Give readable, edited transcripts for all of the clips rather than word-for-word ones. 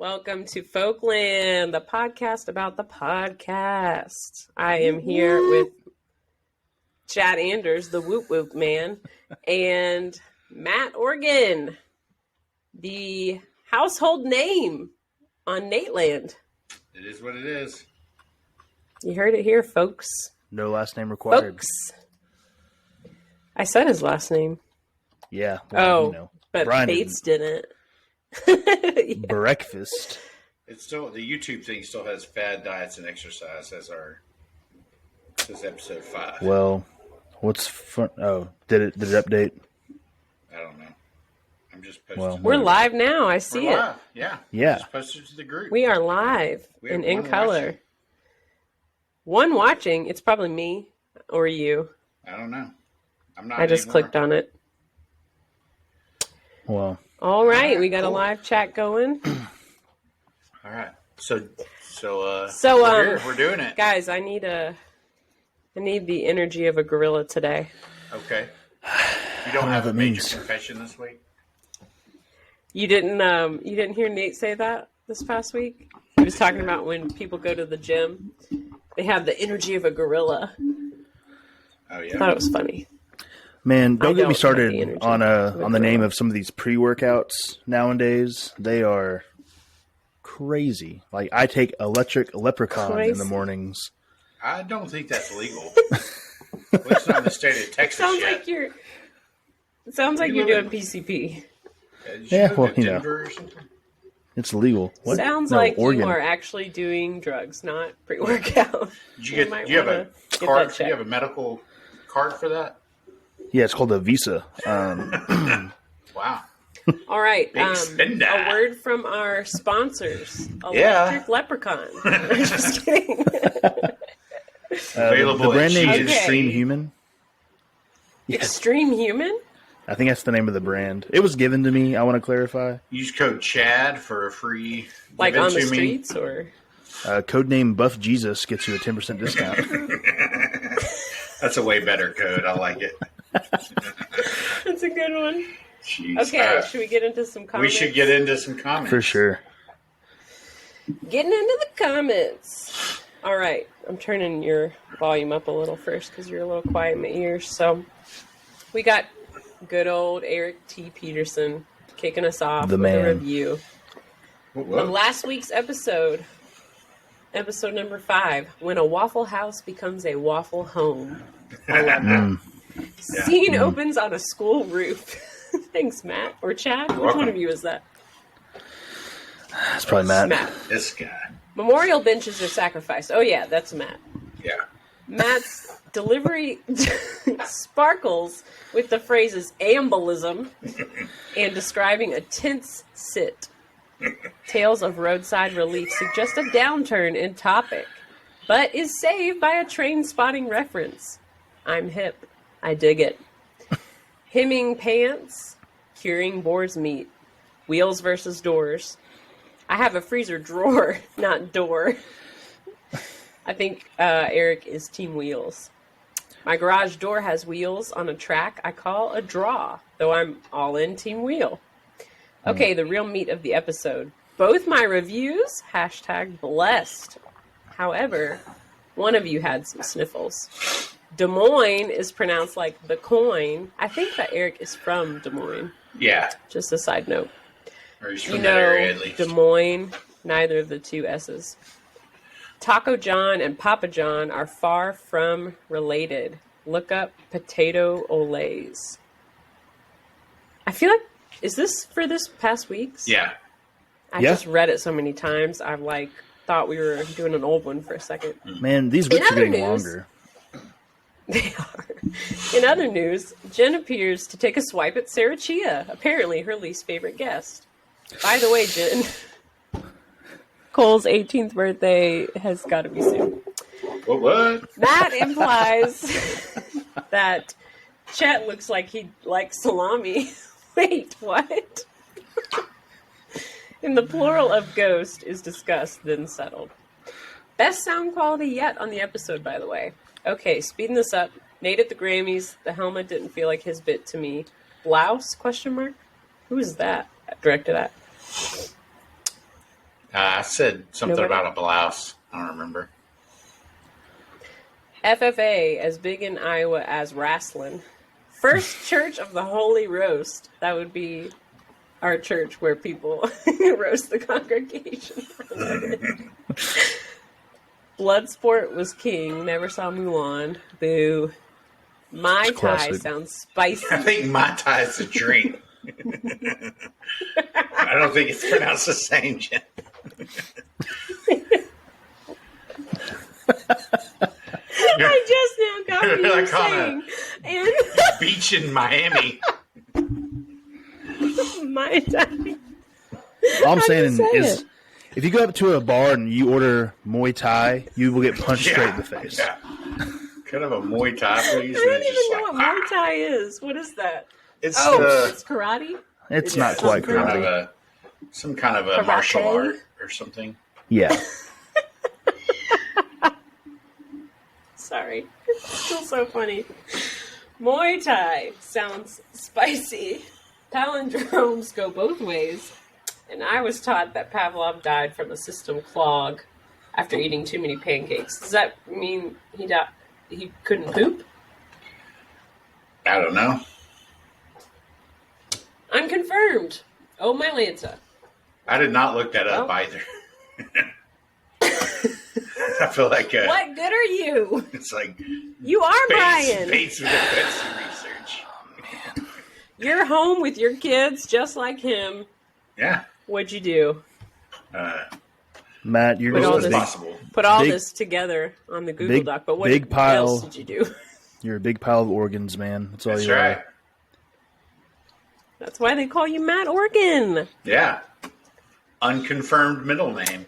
Welcome to Folkland, the podcast about the podcast. I am here with Chad Anders, the Whoop Whoop man, and Matt Organ, the household name on Nateland. It is what it is. You heard it here, folks. No last name required. Folks. I said his last name. Yeah. Well, but Brian Bates didn't. Yeah. Breakfast. It's still the YouTube thing still has fad diets and exercise as this episode 5. Well, what's fun? Oh, did it update? I don't know. I'm just posting. Well, We're live now. I see We're it. live. Yeah. Yeah. Just posted to the group. We are live We have and in one color. watching. One watching. It's probably me or you. I don't know. I'm not. I just anymore. clicked on it. Well, All right, we got a cool. live chat going. All right. So So, we're here. We're doing it. Guys, I need the energy of a gorilla today. Okay. You don't have a major confession this week? You didn't hear Nate say that this past week? He was talking about when people go to the gym, they have the energy of a gorilla. Oh I thought yeah. it was funny. man, don't get don't me have the started energy on of the a name gorilla. of some of these pre-workouts nowadays. They are crazy. Like I take electric leprechaun in Crazy. the mornings. I don't think that's legal. Well, it's not in the state of Texas Sounds yet. like you're. It sounds like You you're live doing PCP. Did you Yeah, move well, to you know. Denver or something? It's legal. What? Sounds No, like Oregon. you are actually doing drugs, not pre-workout. Did you might do you have a wanna get card? that Do you have checked. a medical card for that? Yeah, it's called a visa. Wow. All right. Big spender. A word from our sponsors. Yeah. Electric Leprechaun. I'm just kidding. Available the brand at name is Cheese. Extreme Human. Extreme Human? I think that's the name of the brand. It was given to me. I want to clarify. Use code CHAD for a free. Like give it on the to me. streets or? Codename Buff Jesus gets you a 10% discount. That's a way better code. I like it. That's a good one. Jeez. Okay, should we get into some comments? We should get into some comments. For sure. Getting into the comments. All right. I'm turning your volume up a little first because you're a little quiet in my ears. So we got good old Eric T. Peterson kicking us off The with man. a review. Whoa. Of last week's episode number 5, when a Waffle House becomes a waffle home. I love that. Yeah. Scene opens on a school roof. Thanks, Matt. Or Chad. Which welcome. one of you is that? That's probably Matt. Matt. This guy. Memorial benches are sacrificed. Oh, yeah, that's Matt. Yeah. Matt's delivery sparkles with the phrases ambulism and describing a tense sit. Tales of roadside relief suggest a downturn in topic, but is saved by a train spotting reference. I'm hip. I dig it. Hemming pants, curing boar's meat. Wheels versus doors. I have a freezer drawer, not door. I think Eric is Team Wheels. My garage door has wheels on a track I call a draw, though I'm all in Team Wheel. Okay, the real meat of the episode. Both my reviews, #blessed. However, one of you had some sniffles. Des Moines is pronounced like the coin. I think that Eric is from Des Moines. Yeah. Just a side note. Or he's You from that area at know, least. Des Moines, neither of the two S's. Taco John and Papa John are far from related. Look up potato olays. I feel like, is this for this past week's? Yeah. I Yeah. just read it so many times. I've thought we were doing an old one for a second. Man, these weeks are other getting news- longer. They are. In other news, Jen appears to take a swipe at Sarah Chia, apparently her least favorite guest. By the way, Jen, Cole's 18th birthday has got to be soon. What? That implies that Chet looks like he likes salami. Wait, what? In the plural of ghost is discussed, then settled. Best sound quality yet on the episode, by the way. Okay, speeding this up. Nate at the Grammys. The helmet didn't feel like his bit to me. Blouse? Question mark. Who is that? Directed at. I said something Nobody? about a blouse. I don't remember. FFA, as big in Iowa as wrestling. First Church of the Holy Roast. That would be our church where people roast the congregation. Bloodsport was king. Never saw Mulan. Boo. Mai Tai classic. sounds spicy. I think Mai Tai is a drink. I don't think it's pronounced the same, Jen. I just now got what you were Like on saying. And beach in Miami. Mai Tai. All I'm How'd saying you say is, it? if you go up to a bar and you order Muay Thai, you will get punched straight in the face. Yeah. Kind of a Muay Thai, please. I don't even know what Muay Thai is. What is that? It's It's karate? It's not quite some kind karate. some kind of a Karate? martial art or something. Yeah. Sorry. It's still so funny. Muay Thai sounds spicy. Palindromes go both ways. And I was taught that Pavlov died from a system clog after eating too many pancakes. Does that mean he couldn't poop? I don't know. Unconfirmed. Oh, my Lanta. I did not look that up either. I feel like What good are you? it's like You are Brian. Bates with the Betsy research. You're home with your kids just like him. Yeah. What'd you do? Matt, you're Put all just a this- big, Possible. Put all Big- this together on the Google big- Doc, but what big pile. else did you do? you're a big pile of organs, man. That's all That's you right. are. That's why they call you Matt Organ. Yeah. Unconfirmed middle name.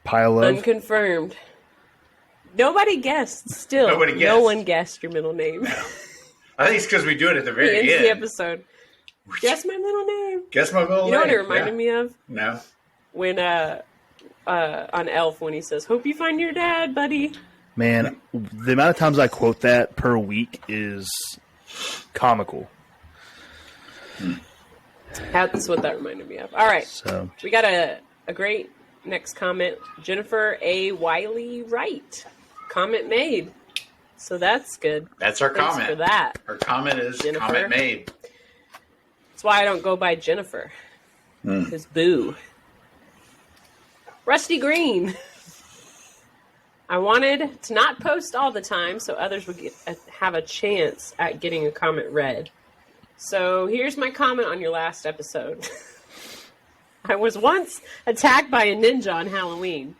Pile of. Unconfirmed. Nobody guessed. Still, Nobody no guessed. one guessed your middle name. I think it's because we do it at the He very ends the end. episode. Guess my middle name. Guess my middle You know what it name. reminded me of? No. When on Elf when he says, "Hope you find your dad, buddy." Man, the amount of times I quote that per week is comical. That's what that reminded me of. All right. So, We got a great next comment. Jennifer A. Wiley Wright. Comment made. So that's good. That's our Thanks comment. for that. Our comment is Jennifer. comment made. That's why I don't go by Jennifer. Hmm. Because boo. Rusty Green. I wanted to not post all the time so others would have a chance at getting a comment read. So here's my comment on your last episode. I was once attacked by a ninja on Halloween.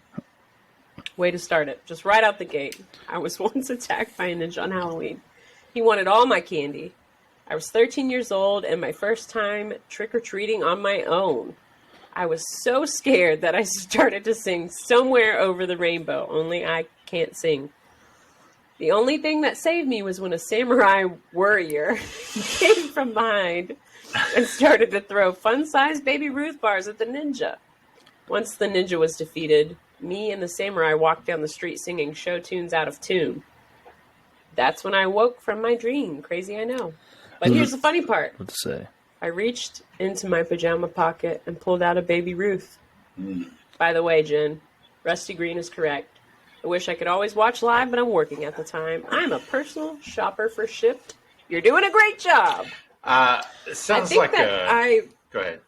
Way to start it. Just right out the gate. I was once attacked by a ninja on Halloween. He wanted all my candy. I was 13 years old and my first time trick-or-treating on my own. I was so scared that I started to sing Somewhere Over the Rainbow, only I can't sing. The only thing that saved me was when a samurai warrior came from behind and started to throw fun-sized Baby Ruth bars at the ninja. Once the ninja was defeated, me and the samurai walked down the street singing show tunes out of tune. That's when I woke from my dream. Crazy, I know. But here's the funny part. what to say? I reached into my pajama pocket and pulled out a Baby Ruth. By the way, Jen, Rusty Green is correct. I wish I could always watch live, but I'm working at the time. I'm a personal shopper for Shipped. You're doing a great job. It I sounds think like that a. Go ahead.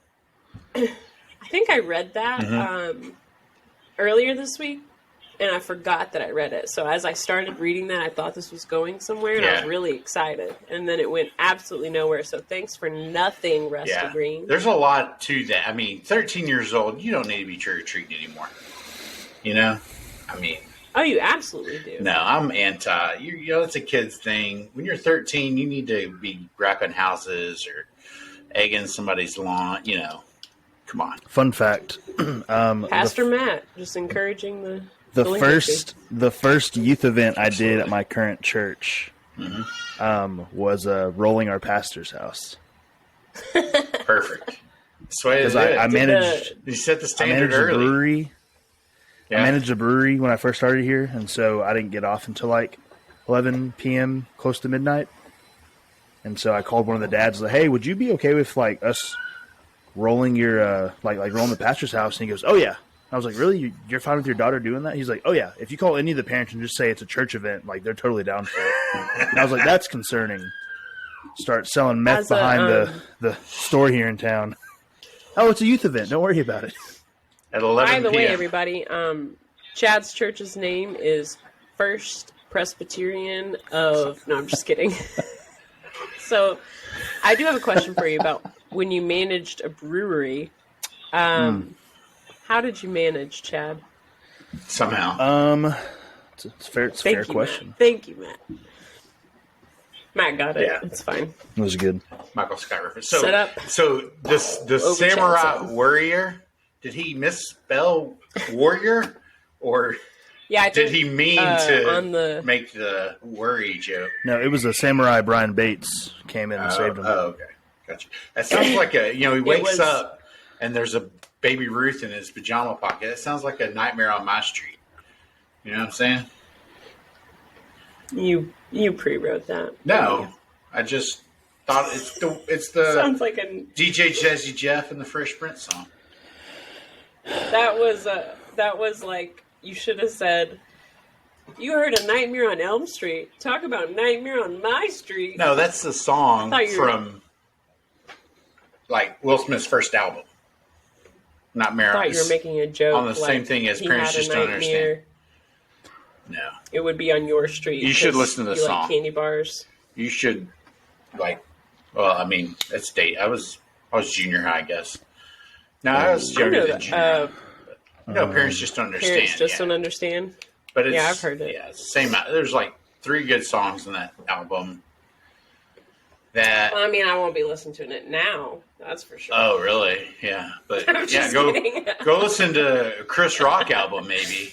I think I read that earlier this week, and I forgot that I read it. So as I started reading that, I thought this was going somewhere, and I was Yeah. really excited. And then it went absolutely nowhere. So thanks for nothing, Rusty Yeah. Green. There's a lot to that. I mean, 13 years old, you don't need to be trick or treating anymore. You know? I mean, Oh, you absolutely do. no, I'm anti. You know, it's a kid's thing. When you're 13, you need to be wrapping houses or egging somebody's lawn. You know, come on. Fun fact: Pastor Matt, just encouraging the the delinquency. the first youth event I did at my current church was rolling our pastor's house. Perfect. That's the way to Because do it. I managed You set the I standard managed a early. brewery. Yeah. I managed a brewery when I first started here, and so I didn't get off until like 11 p.m., close to midnight. And so I called one of the dads, like, "Hey, would you be okay with like us rolling your like rolling the pastor's house, and he goes, "Oh yeah." I was like, "Really? You're fine with your daughter doing that?" He's like, "Oh yeah. If you call any of the parents and just say it's a church event, like they're totally down for it." And I was like, "That's concerning." Start selling meth behind the store here in town. Oh, it's a youth event. Don't worry about it. At 11 By the p.m. way, everybody, Chad's church's name is First Presbyterian of... No, I'm just kidding. So, I do have a question for you about when you managed a brewery. How did you manage, Chad? Somehow. It's a fair question. Matt. Thank you, Matt. Matt got it. Yeah. It's fine. It was good. Michael Scott reference. Set up. So the samurai warrior, did he misspell warrior? Or Yeah, I did think, he mean to make the worry joke? No, it was a samurai. Brian Bates came in and saved him. Oh, okay. Gotcha. That sounds like he wakes up and there's a baby Ruth in his pajama pocket. That sounds like a Nightmare on My Street. You know what I'm saying? You pre-wrote that. No, I just thought it's the Sounds like a DJ Jazzy Jeff and the Fresh Prince song. that was like you should have said. You heard a Nightmare on Elm Street. Talk about Nightmare on My Street. No, that's the song Thought you were- from like Will Smith's first album. Not Mara. I thought you were making a joke on the same thing as he Parents had a Just Don't Understand. nightmare. No, It would be on your street. You should 'cause listen to the you song. Like candy bars. you should Well, I mean, that's date. I was junior high, I guess. No, I was I younger know than that. junior high. No, Parents Just Don't Understand. Parents just yeah. don't understand. But it's, Yeah, I've heard it. Yeah, it's the same. There's like 3 good songs in that album. That. Well, I mean, I won't be listening to it now. That's for sure. Oh, really? Yeah, but I'm yeah, just go kidding. go listen to a Chris Rock album, maybe.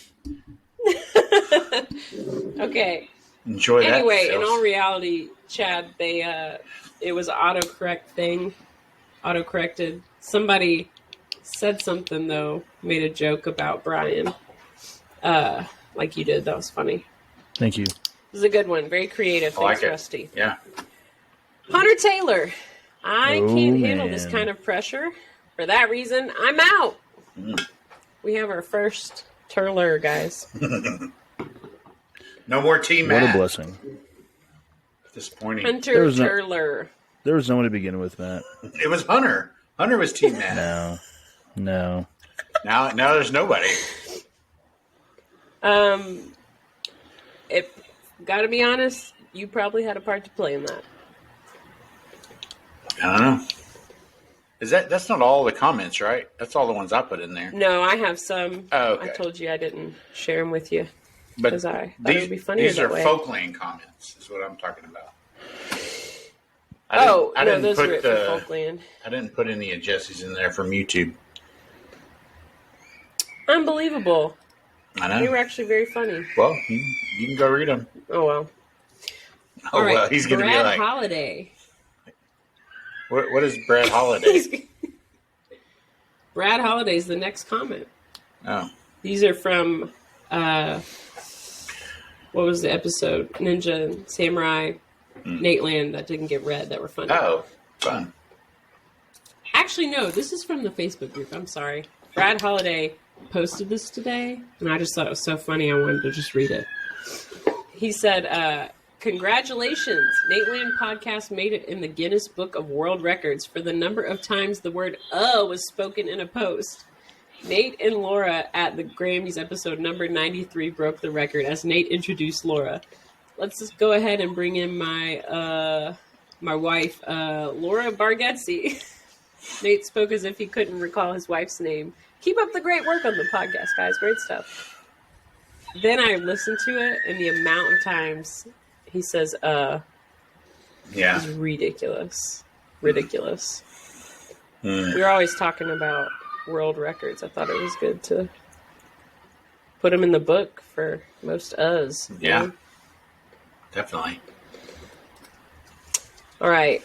Okay. Enjoy that. Anyway, in Phil. all reality, Chad, it was autocorrect thing. Autocorrected. Somebody said something though, made a joke about Brian. Like you did. That was funny. Thank you. This is a good one. Very creative. I like Thanks, it. Rusty. Yeah. Hunter Taylor. I Oh, can't handle man. this kind of pressure. For that reason, I'm out. We have our first Turler, guys. No more Team What a Matt. blessing. Disappointing. Hunter was no- Turler. There was no one to begin with, Matt. It was Hunter. Hunter was Team Matt. No. Now there's nobody. It gotta be honest, you probably had a part to play in that. I don't know. That's not all the comments, right? That's all the ones I put in there. No, I have some. Oh, okay. I told you I didn't share them with you But because I thought it would be funnier these that are way. Folkland comments, is what I'm talking about. No, I didn't those put were it for Folkland. I didn't put any of Jesse's in there from YouTube. Unbelievable. I know. They were actually very funny. Well, you can go read them. Oh well. Oh, All right. well, he's going to be Brad like, Holiday. what is Brad Holiday? Brad Holiday's the next comment. Oh, These are from what was the episode? Ninja and Samurai, Nateland that didn't get read that were funny. oh, fun. Actually, no, this is from the Facebook group. I'm sorry. Brad Holiday posted this today, and I just thought it was so funny I wanted to just read it. He said, congratulations, Nateland podcast made it in the Guinness Book of World Records for the number of times the word was spoken in a post. Nate and Laura at the Grammys episode number 93 broke the record as Nate introduced Laura. Let's just go ahead and bring in my wife, Laura Bargetzi. Nate spoke as if he couldn't recall his wife's name. Keep up the great work on the podcast, guys. Great stuff. Then I listened to it, and the amount of times he says, Yeah. is ridiculous. Ridiculous. Mm. We were always talking about world records. I thought it was good to put them in the book for most us. you Yeah. know? Definitely. All right.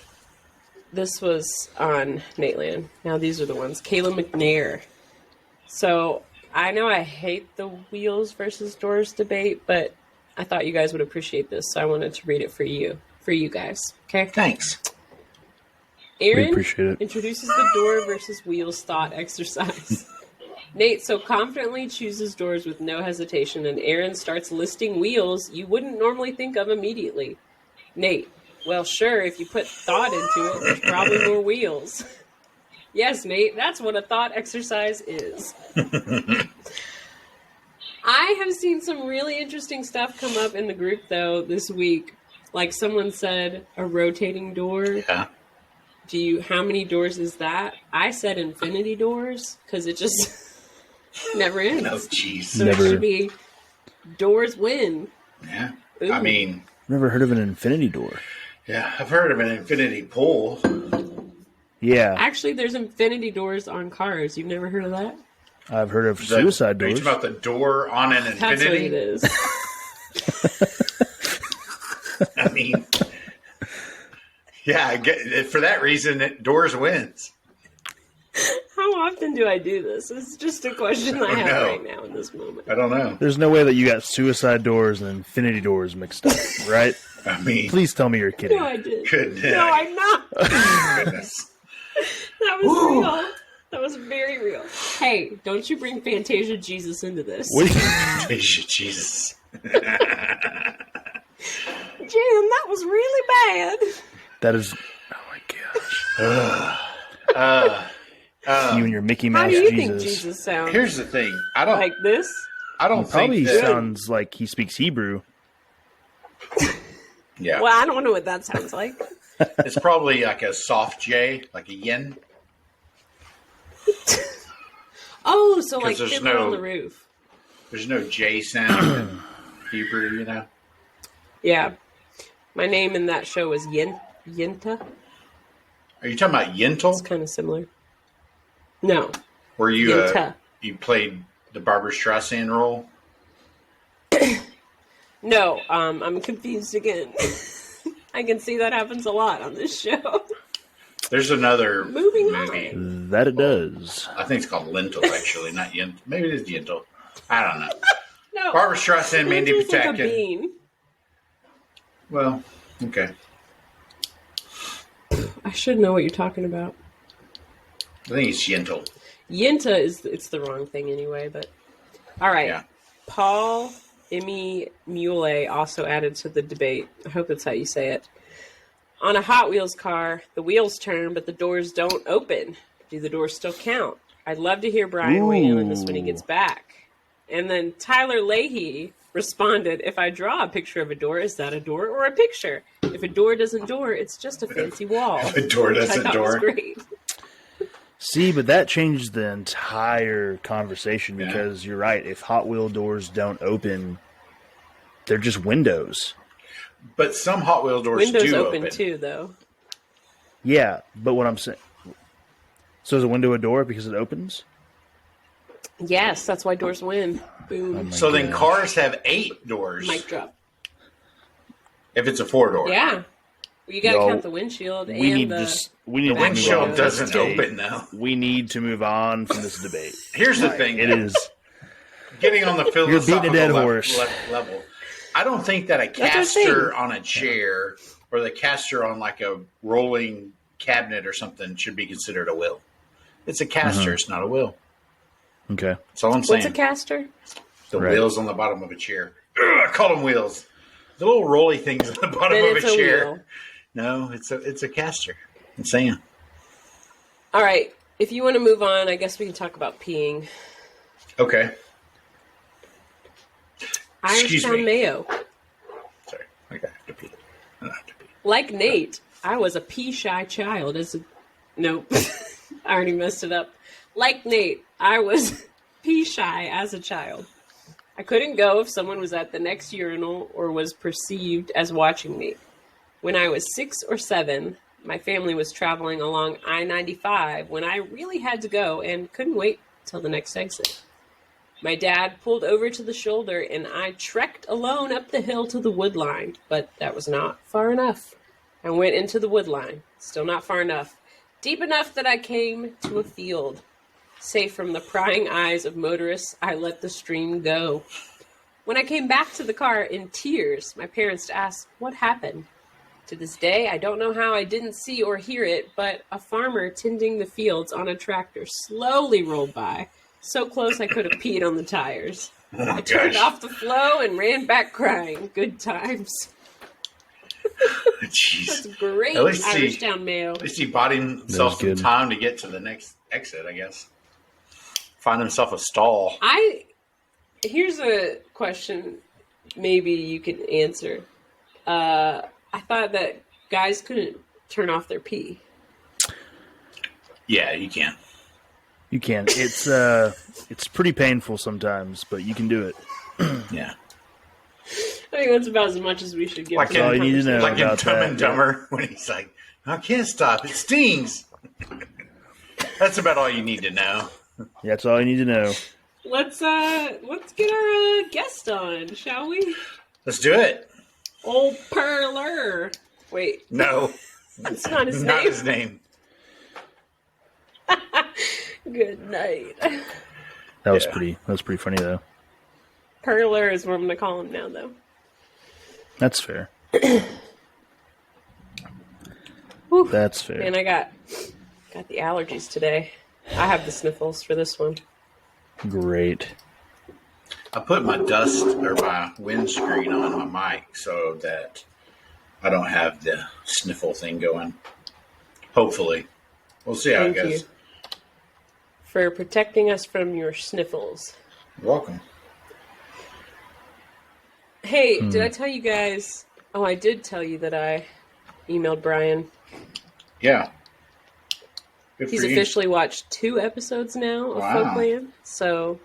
This was on Nateland. Now these are the ones. Kayla McNair. So I know I hate the wheels versus doors debate, but I thought you guys would appreciate this, so I wanted to read it for you guys. Okay? Thanks. We Aaron appreciate it. introduces the door versus wheels thought exercise. Nate so confidently chooses doors with no hesitation, and Aaron starts listing wheels you wouldn't normally think of immediately. Nate, well, sure, if you put thought into it, there's probably more wheels. Yes, Nate, that's what a thought exercise is. I have seen some really interesting stuff come up in the group, though, this week. Like someone said, a rotating door. Yeah. How many doors is that? I said infinity doors, because it just never ends. Oh, jeez. So Never. it should be doors win. Yeah. Ooh. I mean, Never heard of an infinity door. yeah, I've heard of an infinity pool. Yeah, Actually, there's infinity doors on cars. You've never heard of that? I've heard of suicide Are you doors. talking about the door on an That's what infinity? it is. I mean, yeah, for that reason, doors wins. How often do I do this? It's just a question I have right now in this moment. I don't know. There's no way that you got suicide doors and infinity doors mixed up, right? I mean, Please tell me you're kidding. No, I did. Goodness. No, I'm not. goodness. That was real. That was very real. Hey, don't you bring Fantasia Jesus into this. What- Jesus. Jim, that was really bad. that is, oh my gosh! You and your Mickey How Mouse do you Jesus. think Jesus sounds? Here's the thing. I don't. Like this? I don't Probably think that. sounds like he speaks Hebrew. Yeah. Well, I don't know what that sounds like. It's probably like a soft J, like a yin. Oh, so like there's Fiddler no- on the Roof. There's no J sound in Hebrew, you know. Yeah. My name in that show was Yenta. Are you talking about Yentl? It's kind of similar. No. Where you Yenta. you played the Barbara Streisand role? No, I'm confused again. I can see that happens a lot on this show. There's another Moving movie. That it does. I think it's called Lentil, actually, not Yentl. Maybe it is Yentl. I don't know. No. Barbara Streisand, Mandy Lentil's like a Patinkin. bean. Well, okay. I should know what you're talking about. I think it's Yentl. Yenta it's the wrong thing anyway, but all right. Yeah. Paul Emmy Mule also added to the debate. I hope that's how you say it. On a Hot Wheels car, the wheels turn, but the doors don't open. Do the doors still count? I'd love to hear Brian weigh in on this when he gets back. And then Tyler Leahy responded, if I draw a picture of a door, is that a door or a picture? If a door doesn't door, it's just a fancy wall. A door Which I doesn't thought was door. great. See, but that changed the entire conversation Yeah. because you're right. If Hot Wheel doors don't open, they're just windows. But some Hot Wheel doors Windows do open too, though. Yeah, but what I'm saying. So is a window a door because it opens? Yes, that's why doors win. Boom. So then cars have 8 doors. Mic drop. If it's a 4-door. Yeah. Well, you got to Yo, count the windshield We and need the... to. We need The to move on windshield from this doesn't debate. open, though. We need to move on from this debate. Here's the thing. It is. Getting on the beating a philosophical dead horse. level. I don't think that a what I'm caster saying. on a chair or the caster on like a rolling cabinet or something should be considered a wheel. It's a caster. It's not a wheel. Okay. That's all I'm saying. What's a caster? The Right. wheels on the bottom of a chair. Ugh, I call them wheels. The little rolly things on the bottom Then of it's a a chair. wheel. No, it's a caster. I'm saying. All right. If you want to move on, I guess we can talk about peeing. Okay. Irish Excuse Town me. Mayo. Sorry. I have to pee. I have to pee. Like Nate, I was a pee-shy child as a... Nope. I already messed it up. Like Nate, I was pee-shy as a child. I couldn't go if someone was at the next urinal or was perceived as watching me. When I was 6 or 7, my family was traveling along I-95 when I really had to go and couldn't wait till the next exit. My dad pulled over to the shoulder and I trekked alone up the hill to the wood line, but that was not far enough. I went into the wood line, still not far enough, deep enough that I came to a field. Safe from the prying eyes of motorists, I let the stream go. When I came back to the car in tears, my parents asked, "What happened?" To this day, I don't know how I didn't see or hear it, but a farmer tending the fields on a tractor slowly rolled by, so close I could have peed on the tires. Oh my I turned gosh. off the flow and ran back crying. Good times. Jeez. That's great At least Irish Town mail. At least he bought himself That's some good. time to get to the next exit, I guess. Find himself a stall. Here's a question maybe you can answer. I thought that guys couldn't turn off their pee. Yeah, you can. You can. It's pretty painful sometimes, but you can do it. Yeah. I think that's about as much as we should give. Like to all the you need to know. Like in about Dumb that, and Dumber, when he's like, I can't stop. It stings. That's about all you need to know. That's all you need to know. Let's get our guest on, shall we? Let's do it. Old Perler. Wait, No, that's not his not name. his name. Good night. That was Yeah. pretty funny though. Perler is what I'm gonna call him now, though. That's fair. Whew. That's fair. Man, I got the allergies today. I have the sniffles for this one. Great. I put my dust or my windscreen on my mic so that I don't have the sniffle thing going. Hopefully. We'll see how Thank it goes. you for protecting us from your sniffles. You're welcome. Hey, did I tell you guys? Oh, I did tell you that I emailed Brian. Yeah. Good He's for you. officially watched 2 episodes now of Wow. Folkland, so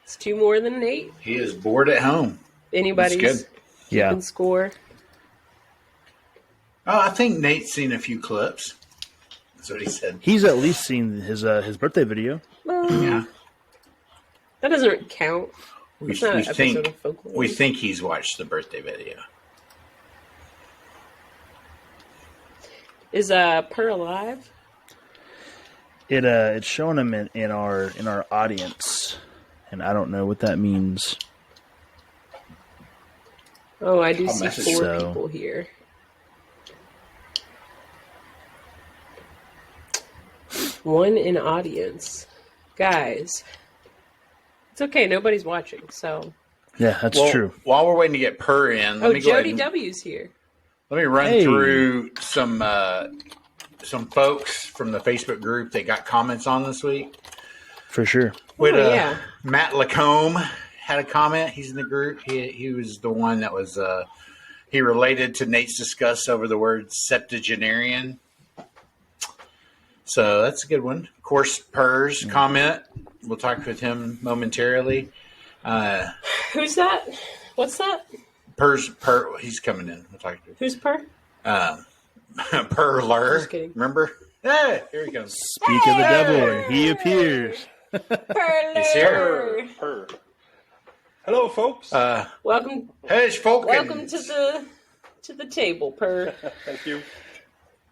it's 2 more than 8. He is bored at home. Anybody's That's good. Yeah. keeping score. Oh, I think Nate's seen a few clips. That's what he said. He's at least seen his birthday video. Well, Yeah. that doesn't count. We, It's not we an episode think of Folkland. we think he's watched the birthday video. Is Per alive? It's showing him in our audience, and I don't know what that means. Oh, I do I'll see message 4 so. people here. One in audience. Guys. It's okay, nobody's watching, so. Yeah, that's Well, true. While we're waiting to get Per in, let Oh, me go ahead Jody and, W's here. let me run Hey. through some folks from the Facebook group that got comments on this week. For sure. With, yeah. Matt Lacombe had a comment. He's in the group. He was the one that was he related to Nate's discuss over the word septuagenarian. So that's a good one. Of course, Per's comment. We'll talk with him momentarily. Who's that? What's that? Per, he's coming in. We'll talk to him. Who's Per? Perler. Just kidding. Remember? Hey, here he comes. Speak of the devil, and he appears. Perler. He's here. Her. Hello, folks. Welcome Hey, it's Folkland. welcome to the table, Per. Thank you.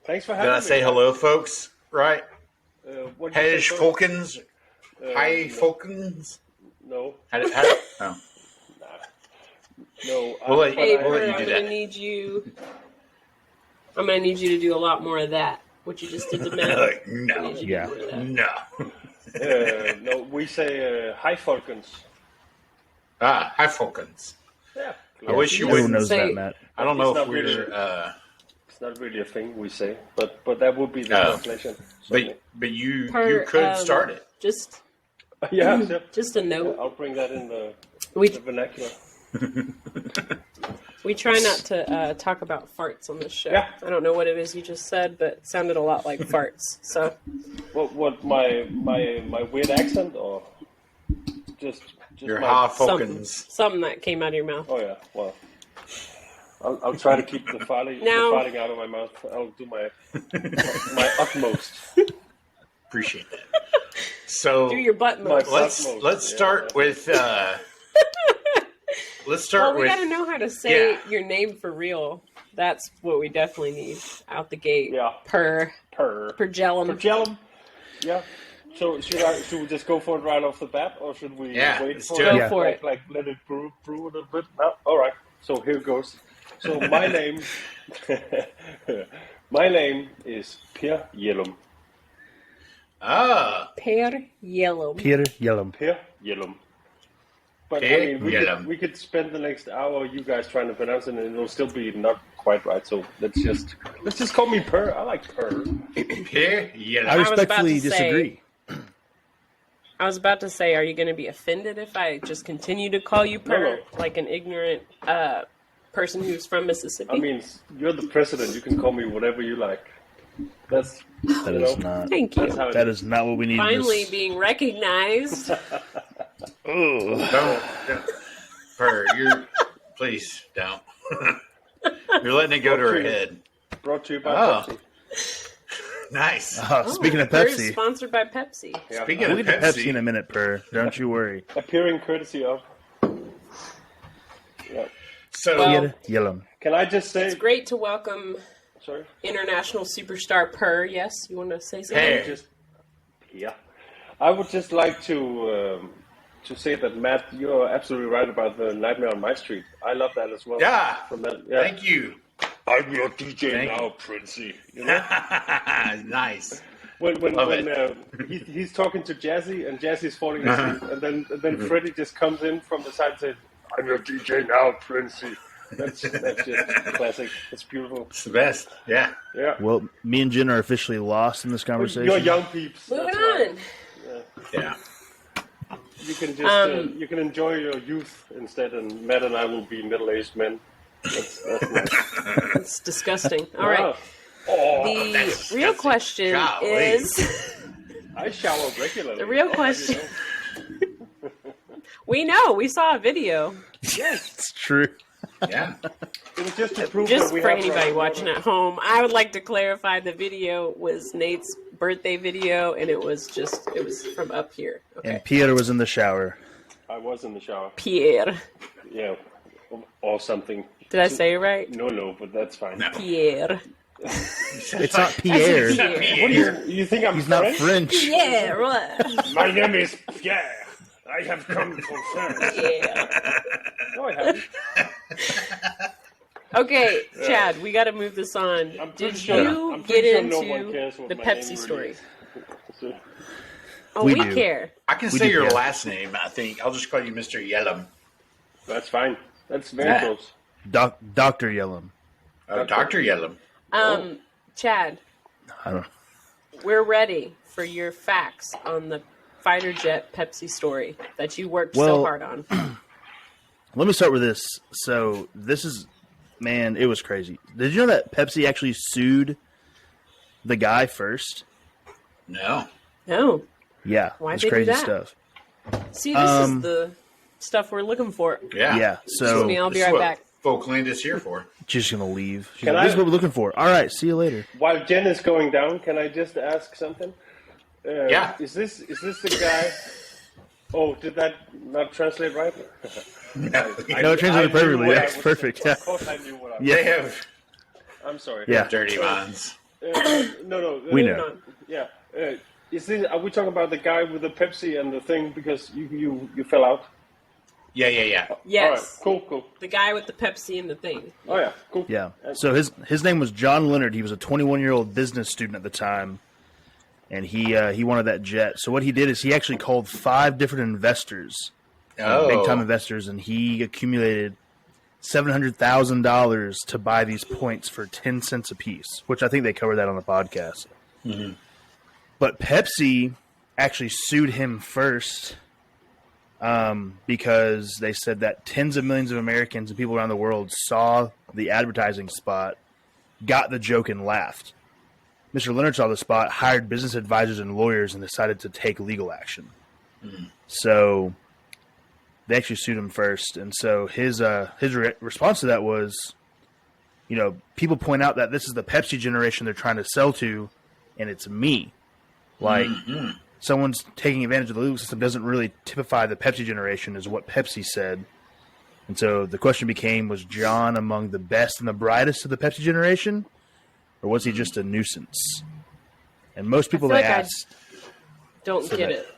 Thanks for Did having me. I say hello, folks? Right? What did you Hey, say, folks? Folkens. Hi, Folkens. No, Oh. no. We'll let- Hey, We'll let Per, you I'm do gonna that. need you. I'm gonna need you to do a lot more of that. What you just did to Matt. I No. need you to do Yeah. more of that. No. No, we say hi, Falcons. Hi, Folkens. Yeah. I wish you Everyone wouldn't knows say- that, Matt. I don't know It's if not really- we're, It's not really a thing we say, but that would be the Oh. translation. but you Per, could start it. Just Yeah, sure. just a note. I'll bring that in the We vernacular. we try not to talk about farts on this show. Yeah. I don't know what it is you just said, but it sounded a lot like farts. So What my weird accent or just Your my, hi, something, Folkens. something that came out of your mouth. Oh yeah, well, I'll try to keep the farting, Now- the farting out of my mouth. I'll do my utmost. Appreciate that. So Do your butt My most. butt- let's Yeah. start with let's start Well, we with got to know how to say yeah. your name for real. That's what we definitely need out the gate. Yeah. Per Per Jellum. Jellum. Yeah. So should we just go for it right off the bat, or should we Yeah, wait let's for do it? it. Go for it. Like let it brew a little bit. No? All right. So here goes. So my name, my name is Per Jellum. Ah, Per Jellum. Per Jellum. Per Jellum. But I Per mean, Jellum. we could spend the next hour you guys trying to pronounce it, and it'll still be not quite right. So let's just call me Per. I like Per. Per I Jellum. was about respectfully to say- disagree. I was about to say, are you going to be offended if I just continue to call you Per, No. like an ignorant person who's from Mississippi? I mean, you're the president. You can call me whatever you like. That's That you is know, not. Thank you. That's how it That is. is not what we need. Finally This. being recognized. Don't. Per, please don't. You're letting it go to her head. Brought to you by Oh. Pepsi. Nice. Speaking of Per is Pepsi, sponsored by Pepsi. Yeah. Speaking we'll of get to Pepsi in Pepsi, a minute, Per. Don't you worry. Appearing courtesy of. Yeah. so Well- Per Jellum. Can I just say? It's great to welcome Sorry. international superstar Per. Yes, you want to say something? Hey. Just yeah. I would just like to say that Matt, you're absolutely right about the Nightmare on My Street. I love that as well. yeah, From that, yeah. thank you. I'm your DJ Thank now, you. Princey. You know? Nice. when Love he's talking to Jazzy and Jazzy's falling asleep, and then Freddie just comes in from the side and says, "I'm your DJ now, Princey." That's just classic. It's beautiful. It's the best. Yeah. Yeah. Well, me and Jen are officially lost in this conversation. You're young peeps. Moving that's why. on. Yeah. You can just you can enjoy your youth instead, and Matt and I will be middle-aged men. That's nice. It's disgusting. All right. Wow. The that's real disgusting. question Golly. is I shower regularly. the real question. We know. We saw a video. It's true. Yeah. It was just to prove Just that we for have anybody right watching at home, I would like to clarify the video was Nate's birthday video, and it was from up here. Okay. And Peter was in the shower. I was in the shower. Pierre. Yeah. Or something. Did I say it right? No, but that's fine. No. Pierre. It's not Pierre. Pierre. What do you think I'm He's not French? French. Pierre. What? My name is Pierre. I have come from France. Yeah. No, I haven't. Okay, Chad, we got to move this on. I'm pretty Did sure- you I'm get pretty sure into no one cares what the my name Pepsi really story? is. So, Oh, We we do. care. I can We say did, your yeah. last name. I think I'll just call you Mr. Yellum. that's fine. That's very Yeah. close. Dr. Yellum. Dr. Yellum. Chad, I don't know. we're ready for your facts on the fighter jet Pepsi story that you worked so Well- hard on. Let me start with this. So this is, man, it was crazy. Did you know that Pepsi actually sued the guy first? No. No. Yeah, Why'd it's they do crazy that? stuff. See, this is the stuff we're looking for. Yeah. Yeah, Excuse so me, I'll be This is right what back. Folkland is here for. she's gonna leave. She's Can like, this I- is what we're looking for. All right, see you later. While Jen is going down, can I just ask something? Yeah. Is this the guy? Oh, did that not translate right? No, it translated knew perfectly. what I That's was- perfect. Yeah. Of course, I knew what I was. Yeah. They have I'm sorry. Yeah. dirty minds. No. We Moving know. on. Yeah. Is this? Are we talking about the guy with the Pepsi and the thing because you fell out? Yeah. Yes. All right. Cool. The guy with the Pepsi and the thing. Oh yeah. Cool. Yeah. So his name was John Leonard. He was a 21-year-old business student at the time, and he wanted that jet. So what he did is he actually called 5 different investors, Oh. big time investors, and he accumulated $700,000 to buy these points for 10 cents a piece, which I think they covered that on the podcast. Mm-hmm. But Pepsi actually sued him first because they said that tens of millions of Americans and people around the world saw the advertising spot, got the joke, and laughed. Mr. Leonard saw the spot, hired business advisors and lawyers, and decided to take legal action. So they actually sued him first, and so his response to that was, people point out that this is the Pepsi generation they're trying to sell to, and it's me. Like, someone's taking advantage of the legal system doesn't really typify the Pepsi generation, is what Pepsi said. And so the question became, was John among the best and the brightest of the Pepsi generation, or was he just a nuisance? And most people I they feel like I asked, Don't So get that- it.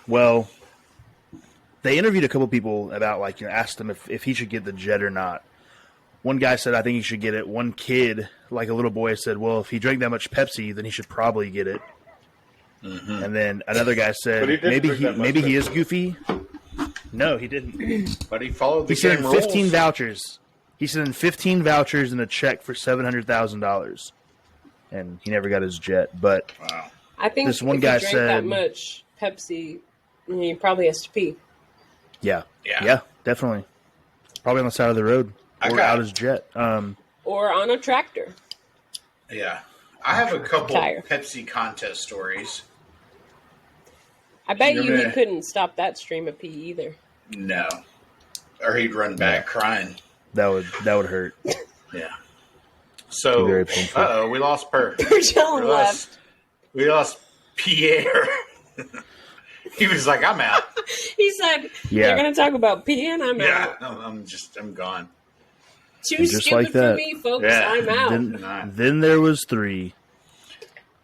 well, they interviewed a couple people about, asked them if he should get the jet or not. one guy said, I think he should get it. One kid, like a little boy, said, well, if he drank that much Pepsi, then he should probably get it. Mm-hmm. And then another guy said, maybe he is goofy. No, he didn't. But he followed the He sent game 15 rules. vouchers. He sent in 15 vouchers and a check for $700,000. And he never got his jet. But Wow. I think this one if guy you drink that said- much Pepsi, he probably has to pee. yeah, Yeah. definitely. Probably on the side of the road or out his jet. Or on a tractor. Yeah. I have a couple Tire. Pepsi contest stories. I bet You're you he gonna- couldn't stop that stream of pee either. No. Or he'd run back crying. That would hurt. Yeah. So, Very painful. uh-oh, we lost Per. Per Jellum left. We lost Pierre. He was like, I'm out. He said, Yeah. they're going to talk about peeing, I'm Yeah, out. I'm gone. Too Just stupid like that. for me, folks. Yeah. I'm out. Then there was 3.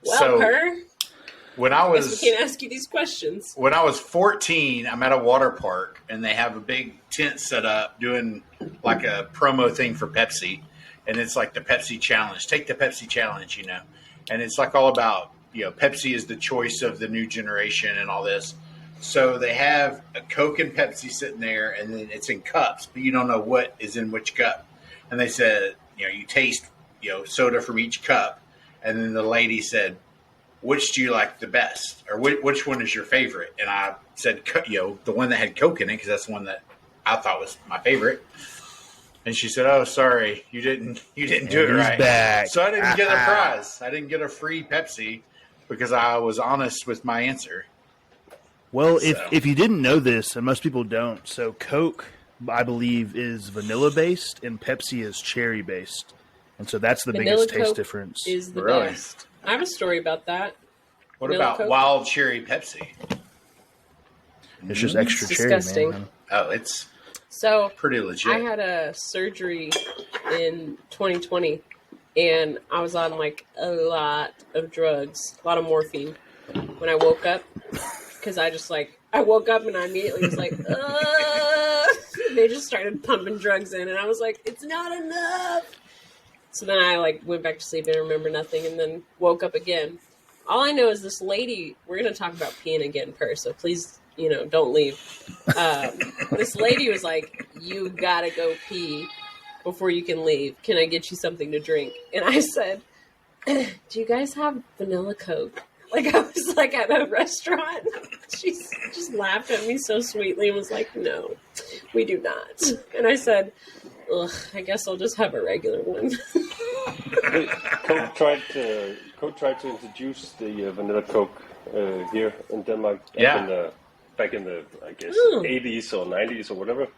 Well, So, Per, When I guess we was can't ask you these questions. when I was 14, I'm at a water park and they have a big tent set up doing like a promo thing for Pepsi, and it's like the Pepsi challenge. Take the Pepsi challenge, and it's like all about Pepsi is the choice of the new generation and all this. So they have a Coke and Pepsi sitting there, and then it's in cups, but you don't know what is in which cup. And they said, you taste soda from each cup, and then the lady said, which do you like the best, or which one is your favorite? And I said, the one that had Coke in it, because that's the one that I thought was my favorite. And she said, "Oh, sorry, you didn't do it He's right." back. So I didn't get a prize. I didn't get a free Pepsi because I was honest with my answer. Well, So. if you didn't know this, and most people don't, so Coke, I believe, is vanilla-based, and Pepsi is cherry-based. And so that's the Vanilla biggest taste Coke difference. is the Really? best. I have a story about that. What Vanilla about Coke? wild cherry Pepsi? It's just extra It's cherry, disgusting. man. Oh, it's So pretty legit. I had a surgery in 2020, and I was on like a lot of drugs, a lot of morphine. When I woke up, because I woke up and I immediately was like, they just started pumping drugs in, and I was like, it's not enough. So then I went back to sleep and remember nothing, and then woke up again. All I know is this lady. We're gonna talk about peeing again, Per. So please, don't leave. This lady was like, "You gotta go pee before you can leave. Can I get you something to drink?" And I said, "Do you guys have vanilla Coke?" Like I was like at a restaurant. She just laughed at me so sweetly and was like, "No, we do not." And I said, "Ugh, I guess I'll just have a regular one." Coke tried to introduce the vanilla Coke here in Denmark back in the I guess 80s or 90s or whatever,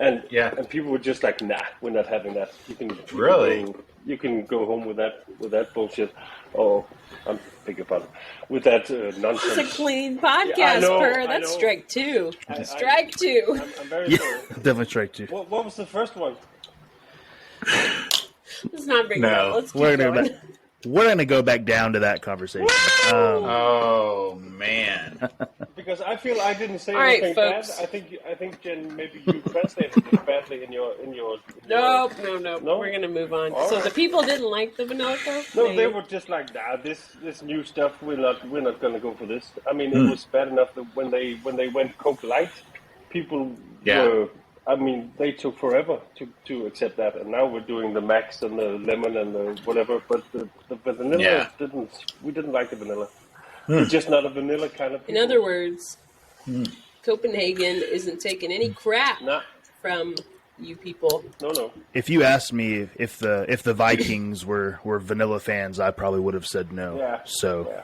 and people were just like, nah, we're not having that. You can go home with that bullshit. Oh, I'm beg your pardon. With that nonsense. It's a clean podcast, Yeah, I know, Per. I That's know. strike two. I- Strike two. I'm very Yeah, sorry. definitely strike 2. What was the first one? Let's not bring it No. up. Let's keep We're gonna going. We're going to go back down to that conversation. Oh man! Because I feel I didn't say All right, anything folks. bad. I think Jen, maybe you translated it badly in your. No. No? We're gonna move on. All So right. the people didn't like the vanilla Coke? No, they were just like, nah, this new stuff. We're not gonna go for this. I mean, it was bad enough that when they went Coke Light, people were. I mean, they took forever to accept that, and now we're doing the Max and the lemon and the whatever. But the vanilla we didn't like the vanilla. We're just not a vanilla kind of In people. other words, Copenhagen isn't taking any crap Nah, from you people. no. If you asked me if the Vikings were vanilla fans, I probably would have said no. Yeah. So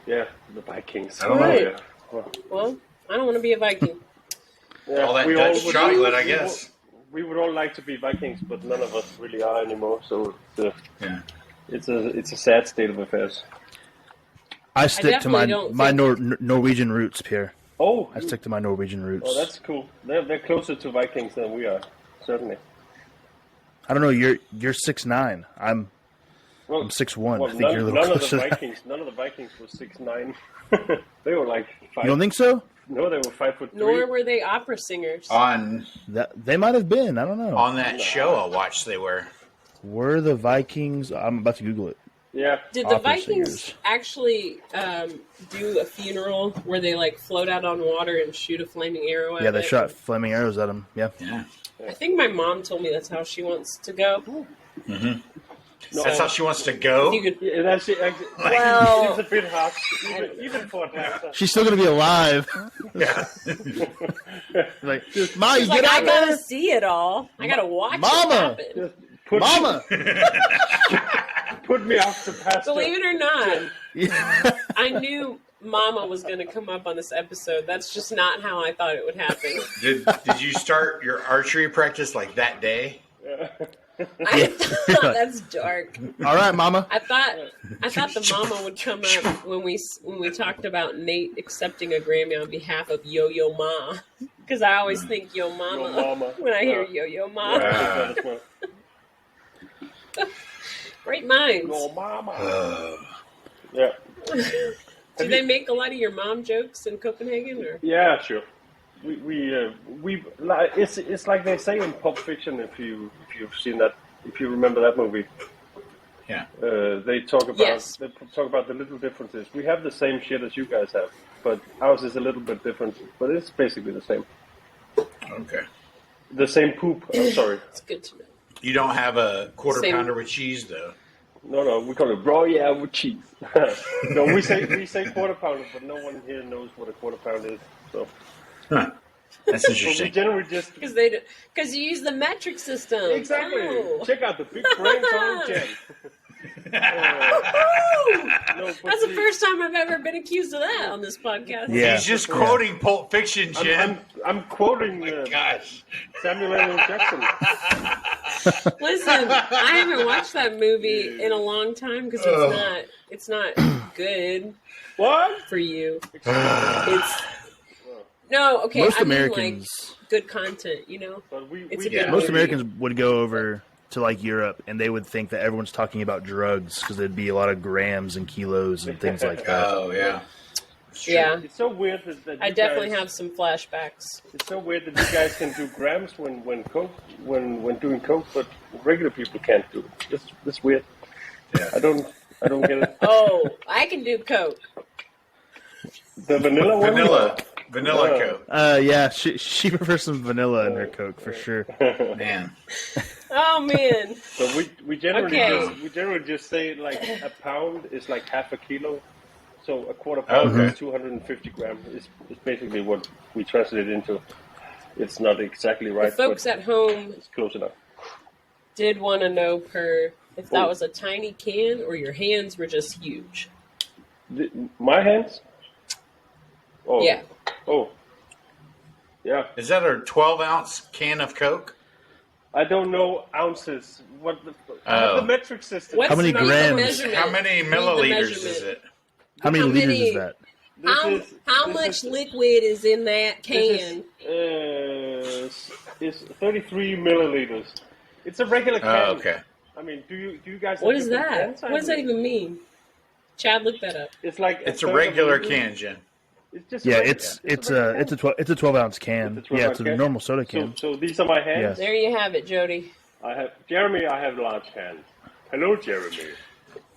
Yeah, the Vikings. I don't know. Right. Well, I don't want to be a Viking. Yeah, All that we Dutch would chocolate, like- I guess. We would all like to be Vikings, but none of us really are anymore. So it's a sad state of affairs. I stick to my definitely don't Norwegian roots, Pierre. Oh, I stick to my Norwegian roots. oh, that's cool. They're closer to Vikings than we are, certainly. I don't know. You're 6'9". Well, I'm 6'1". well, I think you're a little none of closer. the Vikings. None of the Vikings was 6'9". They were like 5. You don't think so? No, they were 5'3". Nor were they opera singers. On They might have been. I don't know. that show I watched, they were. Were the Vikings? I'm about to Google it. Yeah. Did the opera Vikings singers. actually do a funeral where they like float out on water and shoot a flaming arrow at Yeah, they it? shot flaming arrows at them. Yeah. Yeah. I think my mom told me that's how she wants to go. No, That's how she wants to go. You could, Yeah, that's it. well, It's a bit harsh, even for Atlanta. She's still gonna be alive. Yeah. Like, Ma, you she's get like, I out gotta there, see it all. I gotta watch Mama! it happen. Put, Mama. put me off the pastor. Believe it or not, Yeah. I knew Mama was going to come up on this episode. That's just not how I thought it would happen. Did you start your archery practice like that day? I thought that's dark. All right, Mama. I thought the mama would come up when we talked about Nate accepting a Grammy on behalf of Yo Yo Ma, because I always think Yo Mama, Yo Mama. when I hear Yo Yo Ma. Yeah. Great minds. No, mama. Yeah. Do they make a lot of your mom jokes in Copenhagen, or? Yeah, sure. We like it's like they say in Pulp Fiction, if you've seen that, if you remember that movie. Yeah. They talk about Yes. the little differences. We have the same shit as you guys have, but ours is a little bit different. But it's basically the same. Okay. The same poop. I'm sorry. It's good to know. You don't have a quarter Same. pounder with cheese, though. No, we call it raw with cheese. No, we say quarter pounder, but no one here knows what a quarter pound is. So Huh. That's but we interesting. generally just Because you use the metric system. exactly Oh. check out the big brains on Jen. No, but That's the first time I've ever been accused of that on this podcast. Yeah. He's just quoting Pulp Fiction, Jen. I'm quoting Gosh. Samuel L. Jackson. Listen, I haven't watched that movie in a long time because it's not good What? for you. It's no okay. Most I mean, Americans, like, good content, you know. But we It's a Yeah. good most movie. Americans would go over to like Europe, and they would think that everyone's talking about drugs because there'd be a lot of grams and kilos and things like that. Oh, yeah. Yeah, It's so weird that I you definitely guys, have some flashbacks. It's so weird that you guys can do grams when doing coke, but regular people can't do it. It's weird. Yeah. I don't get it. Oh, I can do coke. The vanilla one. Vanilla Yeah. Coke. Yeah, she prefers some vanilla in her Coke for sure. Man. Oh man, So we generally Okay. just say like a pound is like half a kilo. So a quarter pound Okay. is 250 grams. Is basically what we translate it into. It's not exactly the right, folks but at home it's close enough. did want to know if that Oh. was a tiny can or your hands were just huge. My hands? Oh. Yeah. Oh. Yeah. Is that a 12-ounce can of Coke? I don't know ounces. What Oh. the metric system? What's How many the grams? measurement? How many Need the milliliters is measurement. it? How many How liters many- is that? How much liquid is in that can? Is 33 milliliters. It's a regular can. Oh, okay. I mean, do you guys? What have is different that? can What does that sizes? even mean? Chad, look that up. It's like It's a third of regular liter. can, Jen. It's just Yeah, regular- it's regular a can. 12-ounce can. It's a Yeah, it's a 12-ounce can. normal soda can. So these are my hands. Yes. There you have it, Jody. I have Jeremy. I have large hands. Hello, Jeremy.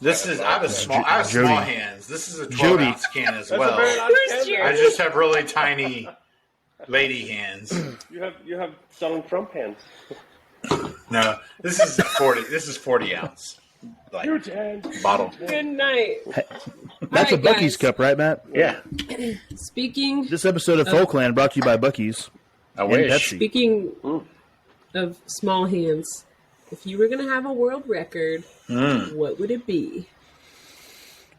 I have small Jody. hands. This is a 12-ounce can as That's a well. very large Who's can. Jeremy? I just have really tiny lady hands. You have Donald Trump hands. No, this is 40. This is 40 ounce. Like Huge hands. bottle. Good night. That's All a right, Bucky's guys. cup, right, Matt? Yeah. Speaking This episode of Folkland brought to you by Bucky's I and wish. Pepsi. speaking of small hands, if you were gonna have a world record, what would it be?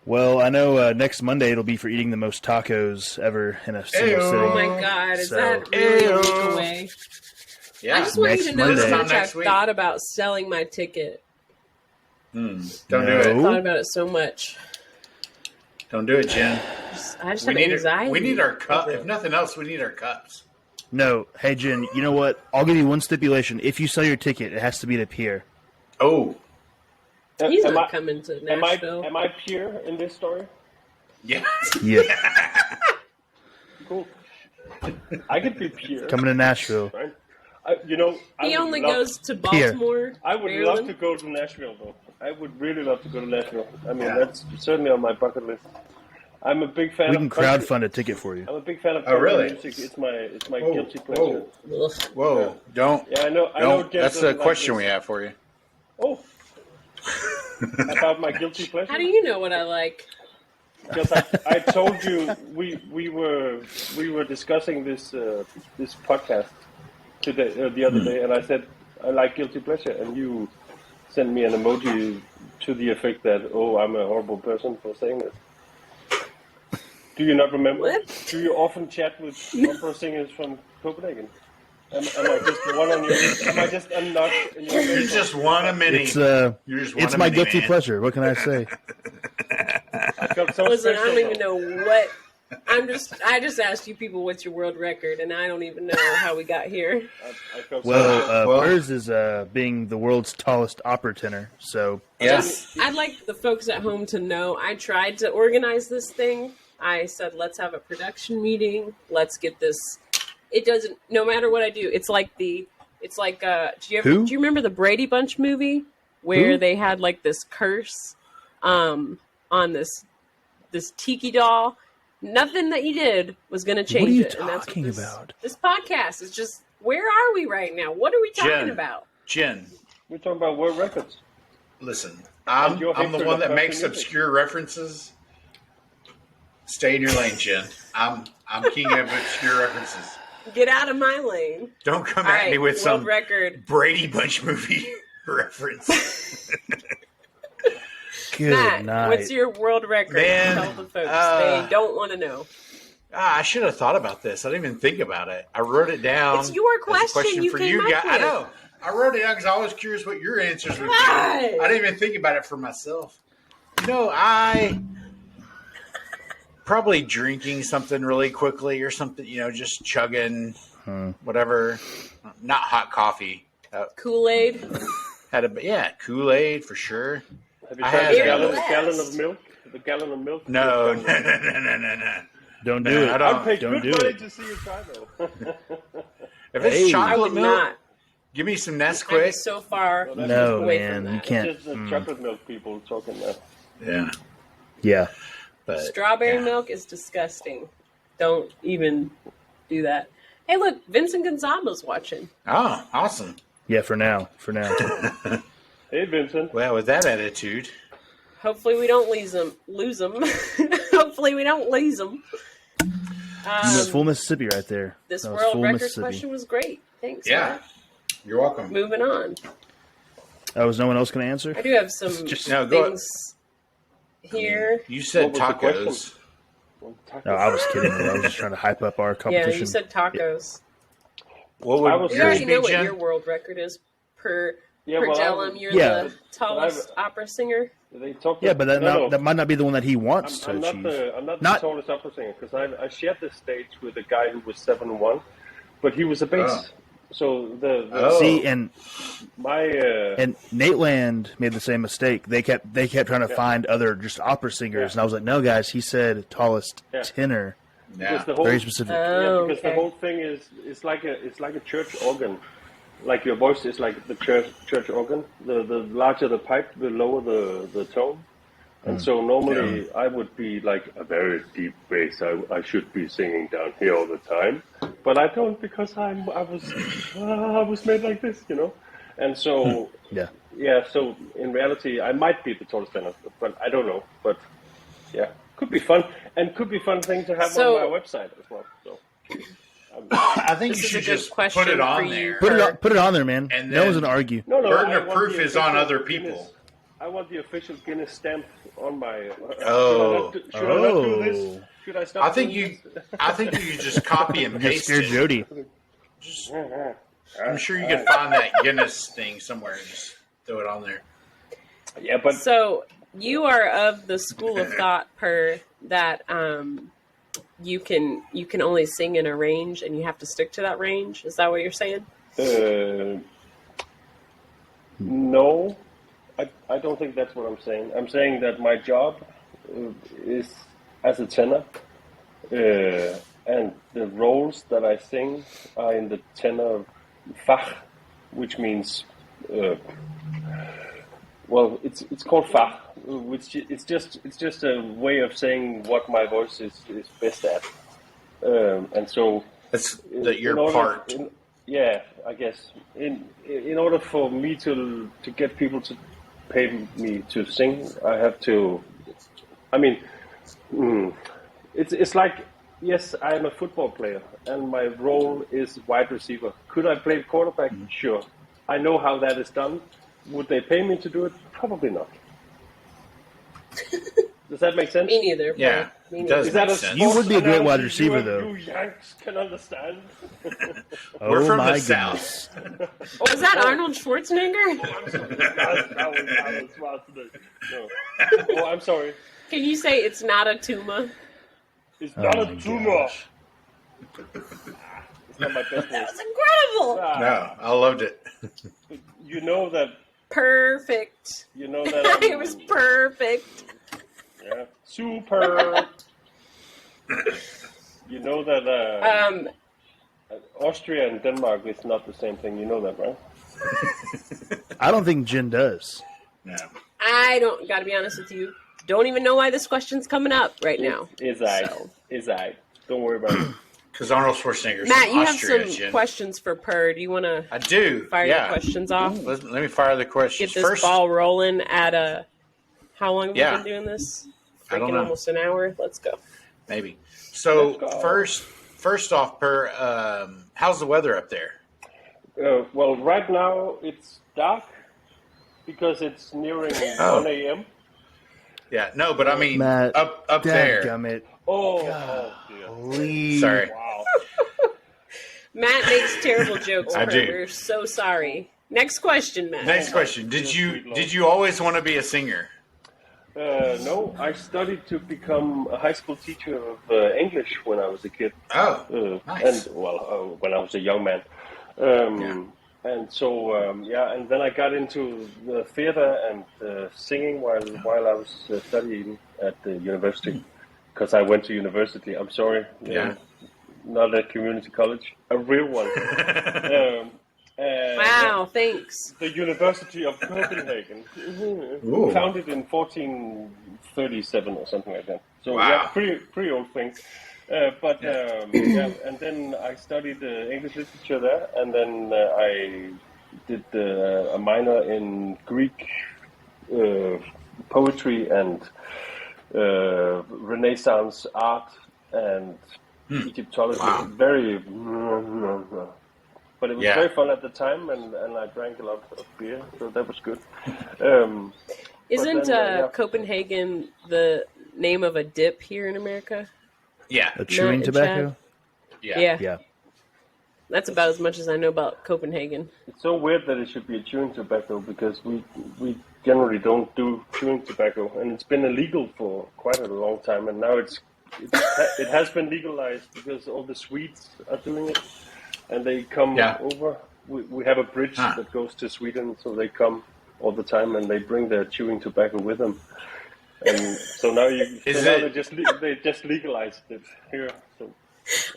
Well, I know next Monday it'll be for eating the most tacos ever in a single Ayo. sitting. Oh my God, is So- that really a week Ayo. away? Yeah. I just want Next you to know Monday. how much Next I've week. thought about selling my ticket. Don't No. do it. I thought about it so much. Don't do it, Jen. I just We have need anxiety. we need our cup. over it. If nothing else, we need our cups. No, hey Jen, you know what? I'll give you one stipulation. If you sell your ticket, it has to be at a pier. Oh, He's am not I- coming to Am I Nashville. Pierre in this story? Yeah. Yeah, Cool. I could be Pierre. coming to Nashville. Right? He only goes to Here. Baltimore. I would love Maryland. to go to Nashville, though. I would really love to go to Nashville. I mean, Yeah. that's certainly on my bucket list. I'm a big fan We of can country. crowdfund a ticket for you. I'm a big fan of Oh, country really? music. It's my Whoa, guilty pleasure. whoa. Ugh. Whoa! Don't. Yeah, I know. Don't. Jen That's the doesn't like question this. we have for you. Oh, about my guilty pleasure. How do you know what I like? Because I told you we were discussing this this podcast today the other day, and I said I like guilty pleasure, and you sent me an emoji to the effect that I'm a horrible person for saying this. Do you not remember? What? Do you often chat with opera singers from Copenhagen? Am I just one on your list? Am I just a notch in your You're list? just one a mini. It's You're just one it's a my mini, guilty man. pleasure. What can I say? I felt so Listen, I special, don't even though. know what. I just asked you people what's your world record, and I don't even know how we got here. I felt so Well, special. Well- hers is being the world's tallest opera tenor. So Yes. I'd like the folks at home to know I tried to organize this thing. I said, let's have a production meeting. Let's get this. It doesn't. No matter what I do, it's like do Who? you remember the Brady Bunch movie where Who? they had like this curse on this tiki doll? Nothing that you did was going to change What are you it. And that's talking what about? This podcast is just. Where are we right now? What are we talking Jen. about? Jen, We're talking about world records. listen. And your I'm the hatred one of that country makes music. obscure references. Stay in your lane, Jen. I'm king of obscure references. Get out of my lane. Don't come All at me right, with world some record. Brady Bunch movie reference. good Matt, night. what's your world record? Man, Tell the folks. uh, They don't want to know. I should have thought about this. I didn't even think about it. I wrote it down. It's your as a question you for came you up guys. I with. know. I wrote it down because I was curious what your answers would be. Why? I didn't even think about it for myself. I probably drinking something really quickly or something, just chugging whatever. Not hot coffee. Kool-Aid. Kool-Aid for sure. Have you I tried had the a- gallon of milk? The gallon of milk? No. Don't do No, it. I don't. I'd pay Don't good do money it. to see you try, though. If it's Hey. I chocolate would milk, not. give me some I'm Nesquik. so far No, away man, from you that. can't. It's just the chocolate milk people talking now. Yeah, Yeah, but Strawberry yeah. milk is disgusting. Don't even do that. Hey, look, Vincent Gonzalo's watching. Oh, awesome. yeah. For now. Hey, Vincent. Well, with that attitude, Hopefully we don't lose them. Hopefully we don't lose them. Full Mississippi right there. This That was world full record Mississippi. question was great. Thanks. yeah, Matt. you're welcome. Moving on. Oh, was no one else going to answer? I do have some No, go things here. You said What was the tacos. question? No, I was kidding. I was just trying to hype up our Yeah, competition. you said tacos. What I would was- We yours already be, know what Jen? your world record is. Per Yeah, well, Jellum, you're Yeah. the tallest opera singer. They talked Yeah, but no. that might not be the one that he wants I'm to not achieve. I'm not Not- the tallest opera singer because I shared the stage with a guy who was 7'1", but he was a bass. Oh. So the Oh. See, and my Nateland made the same mistake. They kept trying to find other just opera singers, and I was like, no, guys. He said tallest Yeah. tenor, Yeah. because the whole very specific. Oh, because okay. the whole thing is it's like a church organ. Like your voice is like the church organ. The larger the pipe, the lower the tone. And so normally I would be like a very deep bass. I should be singing down here all the time, but I don't because I was made like this, And so Yeah. So in reality, I might be the tallest tenor, but I don't know. But yeah, could be fun and could be fun thing to have So- on my website as well. So. I think This you is should a good just question put it for on you. there. Put it on there, man. And No one's then- gonna argue. No, Burden I of want proof the is on official other Guinness- people. I want the official Guinness stamp on my. Oh. Should I not do this? Should I stop? I think doing you just copy and Just paste scared it. Jody. Just, I'm sure you can find that Guinness thing somewhere and just throw it on there. this? Yeah, but So you are of the school of thought, that you can only sing in a range and you have to stick to that range. Is that what you're saying? no, I don't think that's what I'm saying. I'm saying that my job is as a tenor, and the roles that I sing are in the tenor fach, which means, well, it's called fach, which it's just a way of saying what my voice is best at, and so That's your part. Yeah, I guess in order for me to get people to pay me to sing, I have to. I mean, it's like, yes, I am a football player, and my role is wide receiver. Could I play quarterback? Sure. I know how that is done. Would they pay me to do it? Probably not. Does that make sense? Me neither. Yeah, Me it neither. does Is that make a sense. You would be a great wide analogy receiver, though. You Yanks can understand. We're Oh from my the goodness. South. Was that Arnold Schwarzenegger? I'm sorry. That was Arnold Schwarzenegger. No. Oh, I'm sorry. Can you say it's not a tumor? It's Oh not my a tumor. gosh. It's not my best That voice. was incredible. No, I loved it. You know that. Perfect. You know that. It was perfect. Yeah. Super. You know that. Austria and Denmark is not the same thing. You know that, right? I don't think Jen does. No. I don't. Got to be honest with you. Don't even know why this question's coming up right now. Is I. Don't worry about it. Because Arnold Schwarzenegger's Matt, from you Austria, have some Jen. questions for Per. Do you want to I do. fire yeah. the questions off? Let me fire the questions. Get this First, ball rolling at a. How long have we Yeah. been doing this? I don't Freaking know. almost an hour. Let's go. maybe. So Let's go. first off, Per, how's the weather up there? Well, right now it's dark because it's nearing 1 a.m. Yeah, no, but I mean Matt, up there. Dadgummit. Oh dear. Please. Sorry. Wow. Matt makes terrible jokes. I Per. do. We're so sorry. Next question, Matt. Next question. Did you always want to be a singer? No, I studied to become a high school teacher of English when I was a kid. Oh, nice. And when I was a young man. And so, and then I got into the theater and singing while I was studying at the university, because I went to university. I'm sorry, not a community college, a real one. Wow, thanks. The University of Copenhagen, Ooh. founded in 1437 or something like that. So Wow. pretty old thing. And then I studied English literature there, and then I did a minor in Greek poetry and Renaissance art and Egyptology. Wow. But it was very fun at the time, and I drank a lot of beer, so that was good. Isn't then, Copenhagen the name of a dip here in America? Yeah. A chewing Matt and tobacco? Yeah. Yeah. That's about as much as I know about Copenhagen. It's so weird that it should be a chewing tobacco, because we generally don't do chewing tobacco, and it's been illegal for quite a long time, and now it has been legalized because all the Swedes are doing it, and they come over. We have a bridge that goes to Sweden, so they come all the time, and they bring their chewing tobacco with them. And so now they just legalized it here. So.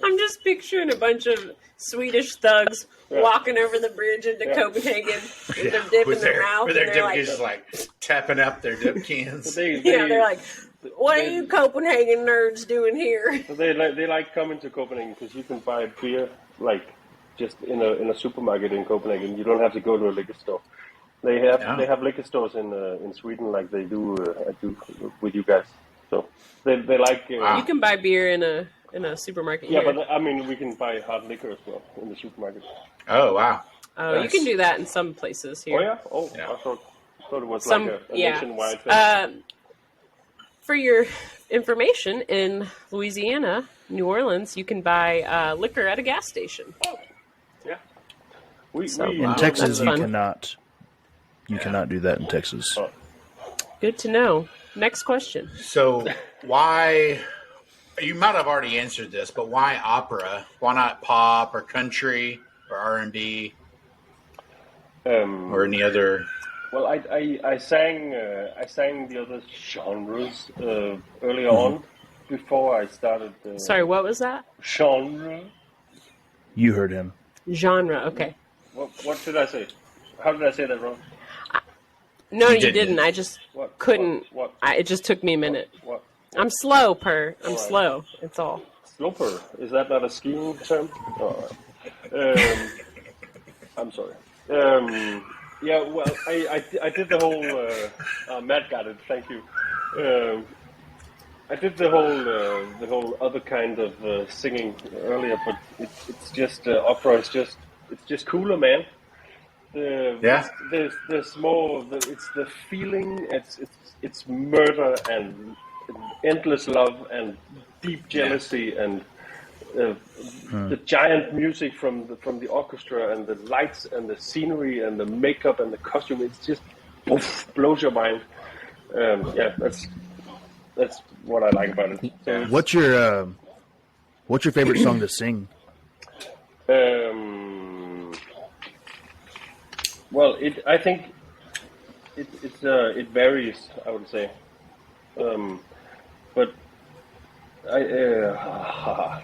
I'm just picturing a bunch of Swedish thugs walking over the bridge into Copenhagen with their dip in their mouth. With their and dip they're cans, just like tapping up their dip cans. they're like, what are you Copenhagen nerds doing here? They like coming to Copenhagen because you can buy beer just in a supermarket in Copenhagen. You don't have to go to a liquor store. They have liquor stores in Sweden like they do with you guys. So they like. You can buy beer in a supermarket. Yeah, here. but I mean we can buy hard liquor as well in the supermarket. Oh wow! Oh, you can do that in some places here. Oh yeah. Oh, Yeah. I thought it was Some like a nationwide thing. For your information, in Louisiana, New Orleans, you can buy liquor at a gas station. Yeah. In Texas, That's you fun. cannot. You cannot do that in Texas. Good to know. Next question. So why? You might have already answered this, but why opera? Why not pop or country or R&B or any other Well, I sang the other genres earlier on before I started. Sorry, what was that? Genre. You heard him. Genre. Okay. What did I say? How did I say that wrong? No, You you didn't. didn't. I just What? couldn't. What? It just took me a minute. What? I'm slow, Per. I'm All right. slow. It's all. Sloper. Is that not a skiing term? All right. I'm sorry. Yeah, well, I did the whole. Matt got it. Thank you. I did the whole other kind of singing earlier, but it's just opera. It's just cooler, man. Yeah. There's more. It's the feeling. It's murder and endless love and deep jealousy and the giant music from the orchestra and the lights and the scenery and the makeup and the costume. It's just blows your mind. Yeah, that's what I like about it. So What's your favorite song to sing? Well, I think it varies. I would say, but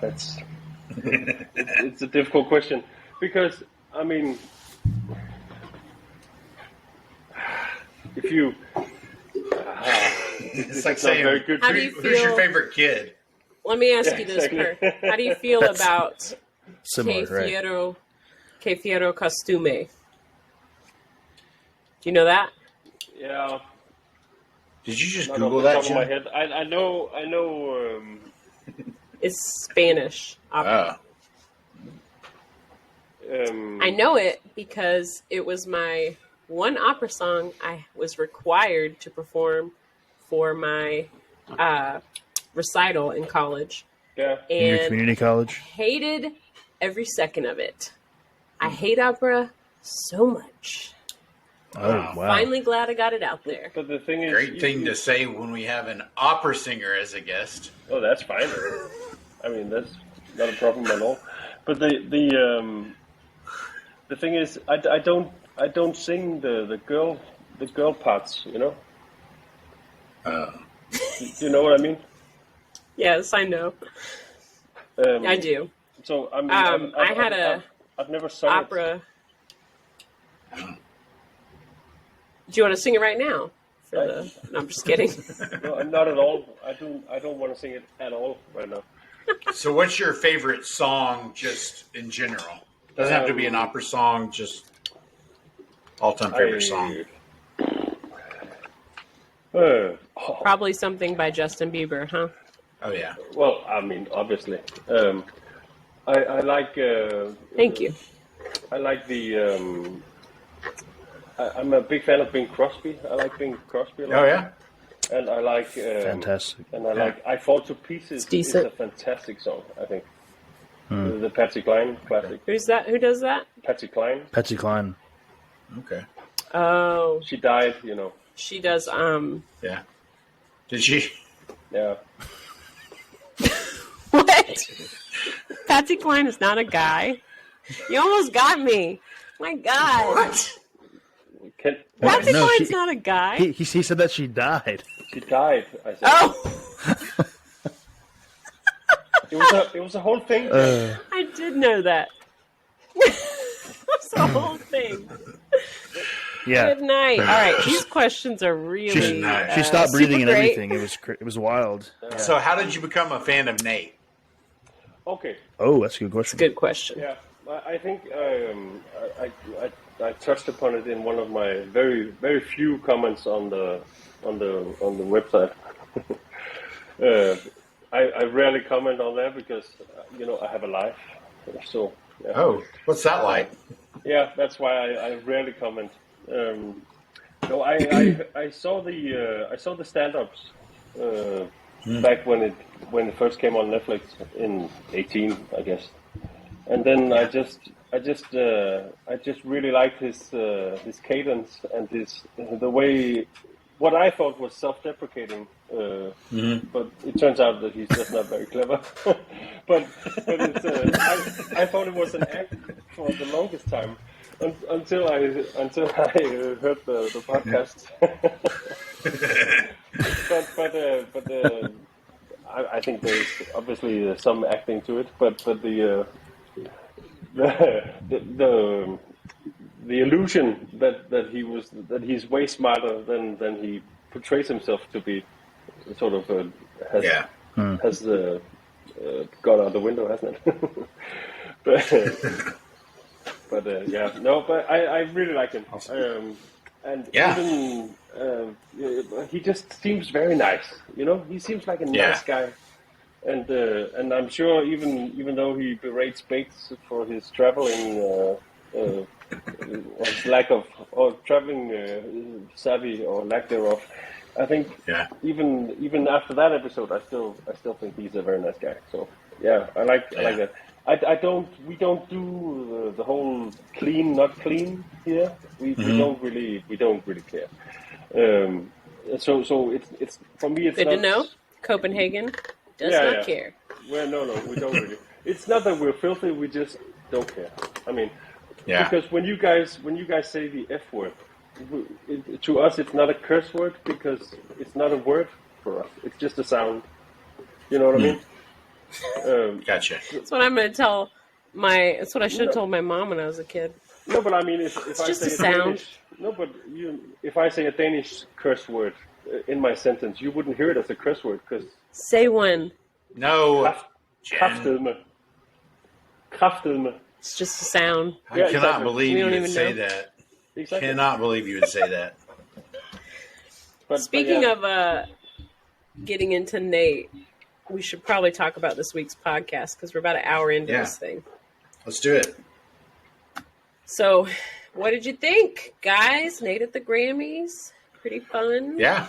that's it's a difficult question because I mean, if you It's like not saying, very good. How do you who's your feel- favorite kid? Let me ask Yeah, you this, exactly. Per. How do you feel about Similar, right? Que Fiero Costume? Do you know that? Yeah, Did you just not Google off the that, top of my Jim? head. I know. It's Spanish. opera. I know it because it was my one opera song I was required to perform for my recital in college. Yeah. In your And community college? hated every second of it. I hate opera so much. Oh, wow. Finally glad I got it out there. But the thing is, Great thing to say when we have an opera singer as a guest. Oh, that's fine. I mean, that's not a problem at all. But the thing is, I don't sing the girl parts. You know. Do you know what I mean? Yes, I know. I do. So I mean, I had a I've never sung opera. Do you want to sing it right now? No, I'm just kidding. It. No, not at all. I don't want to sing it at all right now. So what's your favorite song just in general? Doesn't have to be an opera song, just all-time favorite song. Probably something by Justin Bieber, huh? Oh, yeah. Well, I mean, obviously, I like. Thank you. I like the. I'm a big fan of Bing Crosby. I like Bing Crosby a lot. Oh, yeah? And I like. Fantastic. And I like I Fall to Pieces. It's decent. a fantastic song, I think. The Patsy Cline classic. Who's that? Who does that? Patsy Cline. Patsy Cline. Okay. Oh, She died, you know. she does. Yeah. Did she? Yeah. What? Patsy Cline is not a guy. You almost got me. My God. What? Patsy No, Cline's not a guy. He said that she died. She died, I said. Oh, It was a whole thing. I did know that. That's the whole thing. Yeah. Good night. All right, these questions are really. She stopped breathing and super great. everything. It was wild. So how did you become a fan of Nate? Okay. Oh, that's a good question. Good question. Yeah, I think I touched upon it in one of my very very few comments on the website. I rarely comment on there because I have a life. So yeah. Oh, what's that like? Yeah, that's why I rarely comment. No, I saw the stand-ups back when it first came on Netflix in 2018, I guess. And then I just really liked his cadence and the way what I thought was self-deprecating, but it turns out that he's just not very clever. but it's, I thought it was an act for the longest time. until I heard the podcast. but I think there's obviously some acting to it, but the illusion that he's way smarter than he portrays himself to be, sort of has gone out the window, hasn't it? but I really like him. And even he just seems very nice. You know, he seems like a nice guy. And I'm sure even though he berates Bates for his traveling his lack of or traveling savvy or lack thereof, I think even after that episode, I still think he's a very nice guy. So I like that. We don't do the whole clean, not clean here. We don't really care. So it's for me. It's good not, to know. Copenhagen does not care. Well, no, we don't really. It's not that we're filthy. We just don't care. I mean, because when you guys say the F word, to us it's not a curse word because it's not a word for us. It's just a sound. You know what I mean? Gotcha. That's what I'm going to tell that's what I should have told my mom when I was a kid. No, but I mean, if I just say a sound. Danish, if I say a Danish curse word in my sentence, you wouldn't hear it as a curse word because Say one. No. Kraftedme. It's just a sound. I cannot believe you would say that. Exactly. Cannot believe you would say that. Speaking of getting into Nate, we should probably talk about this week's podcast because we're about an hour into this thing. Let's do it. So, what did you think, guys? Nate at the Grammys? Pretty fun. Yeah,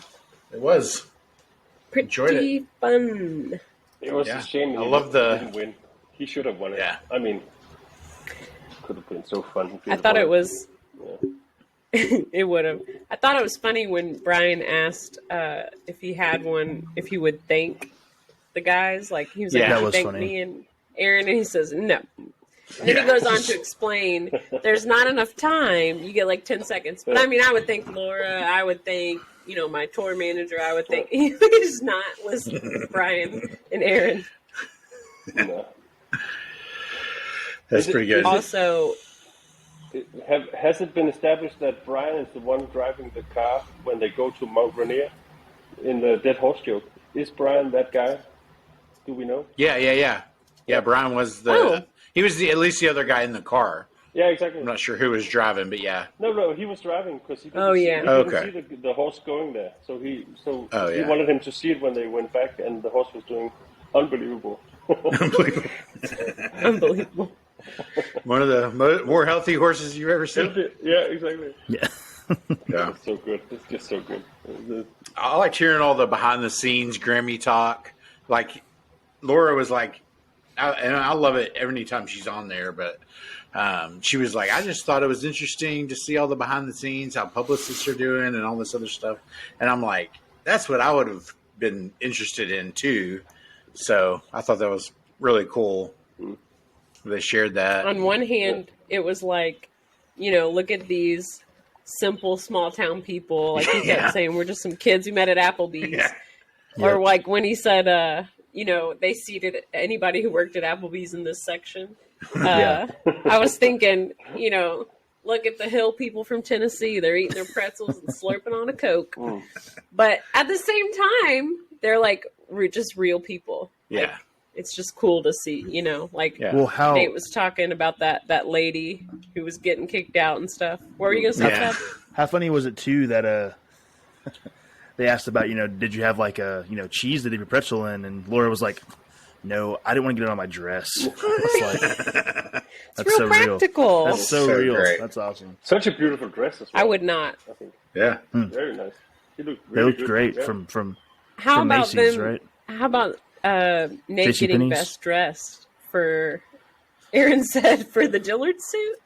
it was. Enjoyed Pretty fun. It was a shame he didn't win. He should have won it. Yeah. I mean, could have been so fun. I thought it was... it would have. I thought it was funny when Brian asked if he had one, if he would thank the guys. Like, he was like, that "Would was you thank funny. me and Aaron?" And he says, "No." And then he goes on to explain, there's not enough time. You get like 10 seconds. But I mean, I would thank Laura. I would thank, my tour manager. I would thank... He was not listening to Brian and Aaron. No. That's pretty good. Also... Has it been established that Brian is the one driving the car when they go to Mount Rainier in the Dead Horse joke? Is Brian that guy? Do we know? Yeah. Brian was he was at least the other guy in the ar. Yeah, exactly. I'm not sure who was driving, but yeah. No, he was driving because he Oh, yeah. didn't see the horse going there. So he wanted him to see it when they went back, and the horse was doing unbelievable. Unbelievable. One of the more healthy horses you've ever seen. Yeah, exactly. Yeah. Yeah. It's so good. It's just so good. I liked hearing all the behind the scenes Grammy talk. Like Laura was like, and I love it every time she's on there, but she was like, I just thought it was interesting to see all the behind the scenes, how publicists are doing and all this other stuff. And I'm like, that's what I would have been interested in too. So I thought that was really cool. They shared that. On one hand, it was like, look at these simple small town people. Like he kept saying, we're just some kids who met at Applebee's. Yeah. Or like when he said, they seated anybody who worked at Applebee's in this section. I was thinking, look at the hill people from Tennessee. They're eating their pretzels and slurping on a Coke. But at the same time, they're like just real people. Yeah. Like, it's just cool to see, Well, how Nate was talking about that lady who was getting kicked out and stuff. What were you going to say, Chad? how funny was it too that they asked about did you have like a cheese to dip your pretzel in, and Laura was like, no, I didn't want to get it on my dress. It's like, It's real practical. That's so real. Great. That's awesome. Such a beautiful dress as well. I would not. I think. Yeah. Very nice. He looked They really looked good. great Yeah. from How about Macy's, them? right? How about Nate JCPenney's? getting best dressed for? Aaron said for the Dillard suit,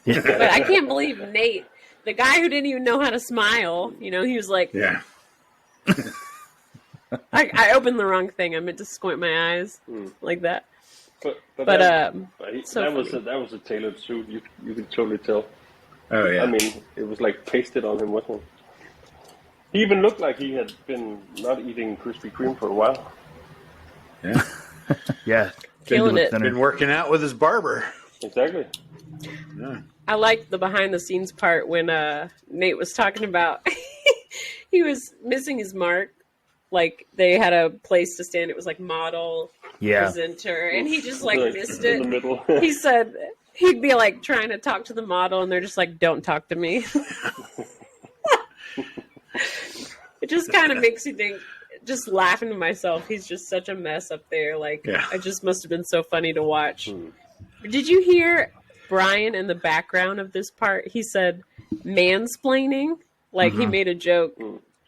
but I can't believe Nate, the guy who didn't even know how to smile. He was like, Yeah. I opened the wrong thing. I meant to squint my eyes like that. But But that so was a tailored suit. You could totally tell. Oh yeah. I mean, it was like pasted on him, wasn't it? He even looked like he had been not eating Krispy Kreme for a while. Yeah. Yeah, Killing it. thinner. Been working out with his barber. Exactly. Yeah. I liked the behind the scenes part when Nate was talking about he was missing his mark. Like they had a place to stand. It was like model, presenter, and he just like missed it. In the middle. He said he'd be like trying to talk to the model, and they're just like, "Don't talk to me." It just kind of makes you think. Just laughing to myself. He's just such a mess up there. Like, it just must have been so funny to watch. Did you hear Brian in the background of this part? He said mansplaining. Like, he made a joke.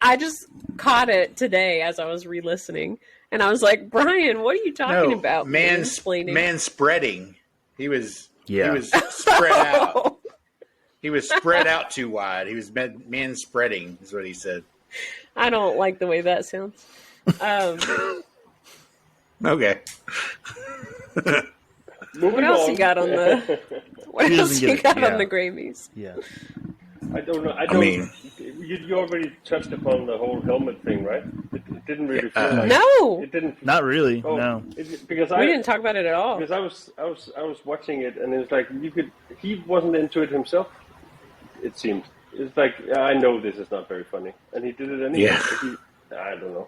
I just caught it today as I was re-listening. And I was like, Brian, what are you talking about? Mansplaining. Man-spreading. He was spread out. He was spread out too wide. He was man-spreading is what he said. I don't like the way that sounds. Okay. What else you got on the? What else you got on the Grammys? Yeah. I don't know. mean, you already touched upon the whole helmet thing, right? It didn't really feel like No, it didn't. Not really. Oh, No. Because we didn't talk about it at all. Because I was watching it, and it was like he wasn't into it himself. It seemed. It's like, I know this is not very funny. And he did it anyway. Yeah. I don't know.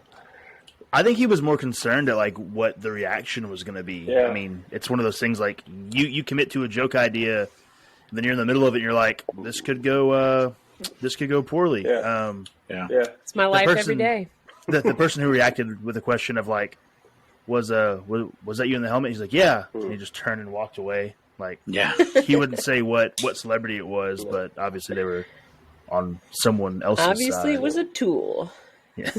I think he was more concerned at like what the reaction was going to be. Yeah. I mean, it's one of those things like you commit to a joke idea, and then you're in the middle of it, and you're like, this could go poorly. Yeah. yeah. It's my life every day. The person who reacted with a question of like, was that you in the helmet? He's like, yeah. And he just turned and walked away. Like, he wouldn't say what celebrity it was, but obviously they were on someone else's Obviously, side. it was a tool. Yeah.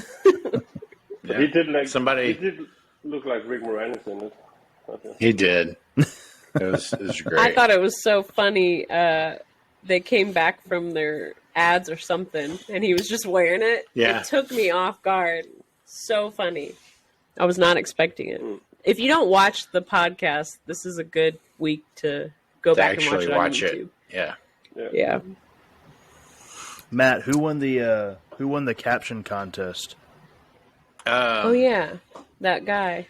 But he did like somebody. He did look like Rick Moranis in it. Okay. He did. It was great. I thought it was so funny. They came back from their ads or something, and he was just wearing it. Yeah. It took me off guard. So funny. I was not expecting it. If you don't watch the podcast, this is a good week to go back and watch it on YouTube. Yeah. Matt, who won the caption contest? Oh yeah, that guy.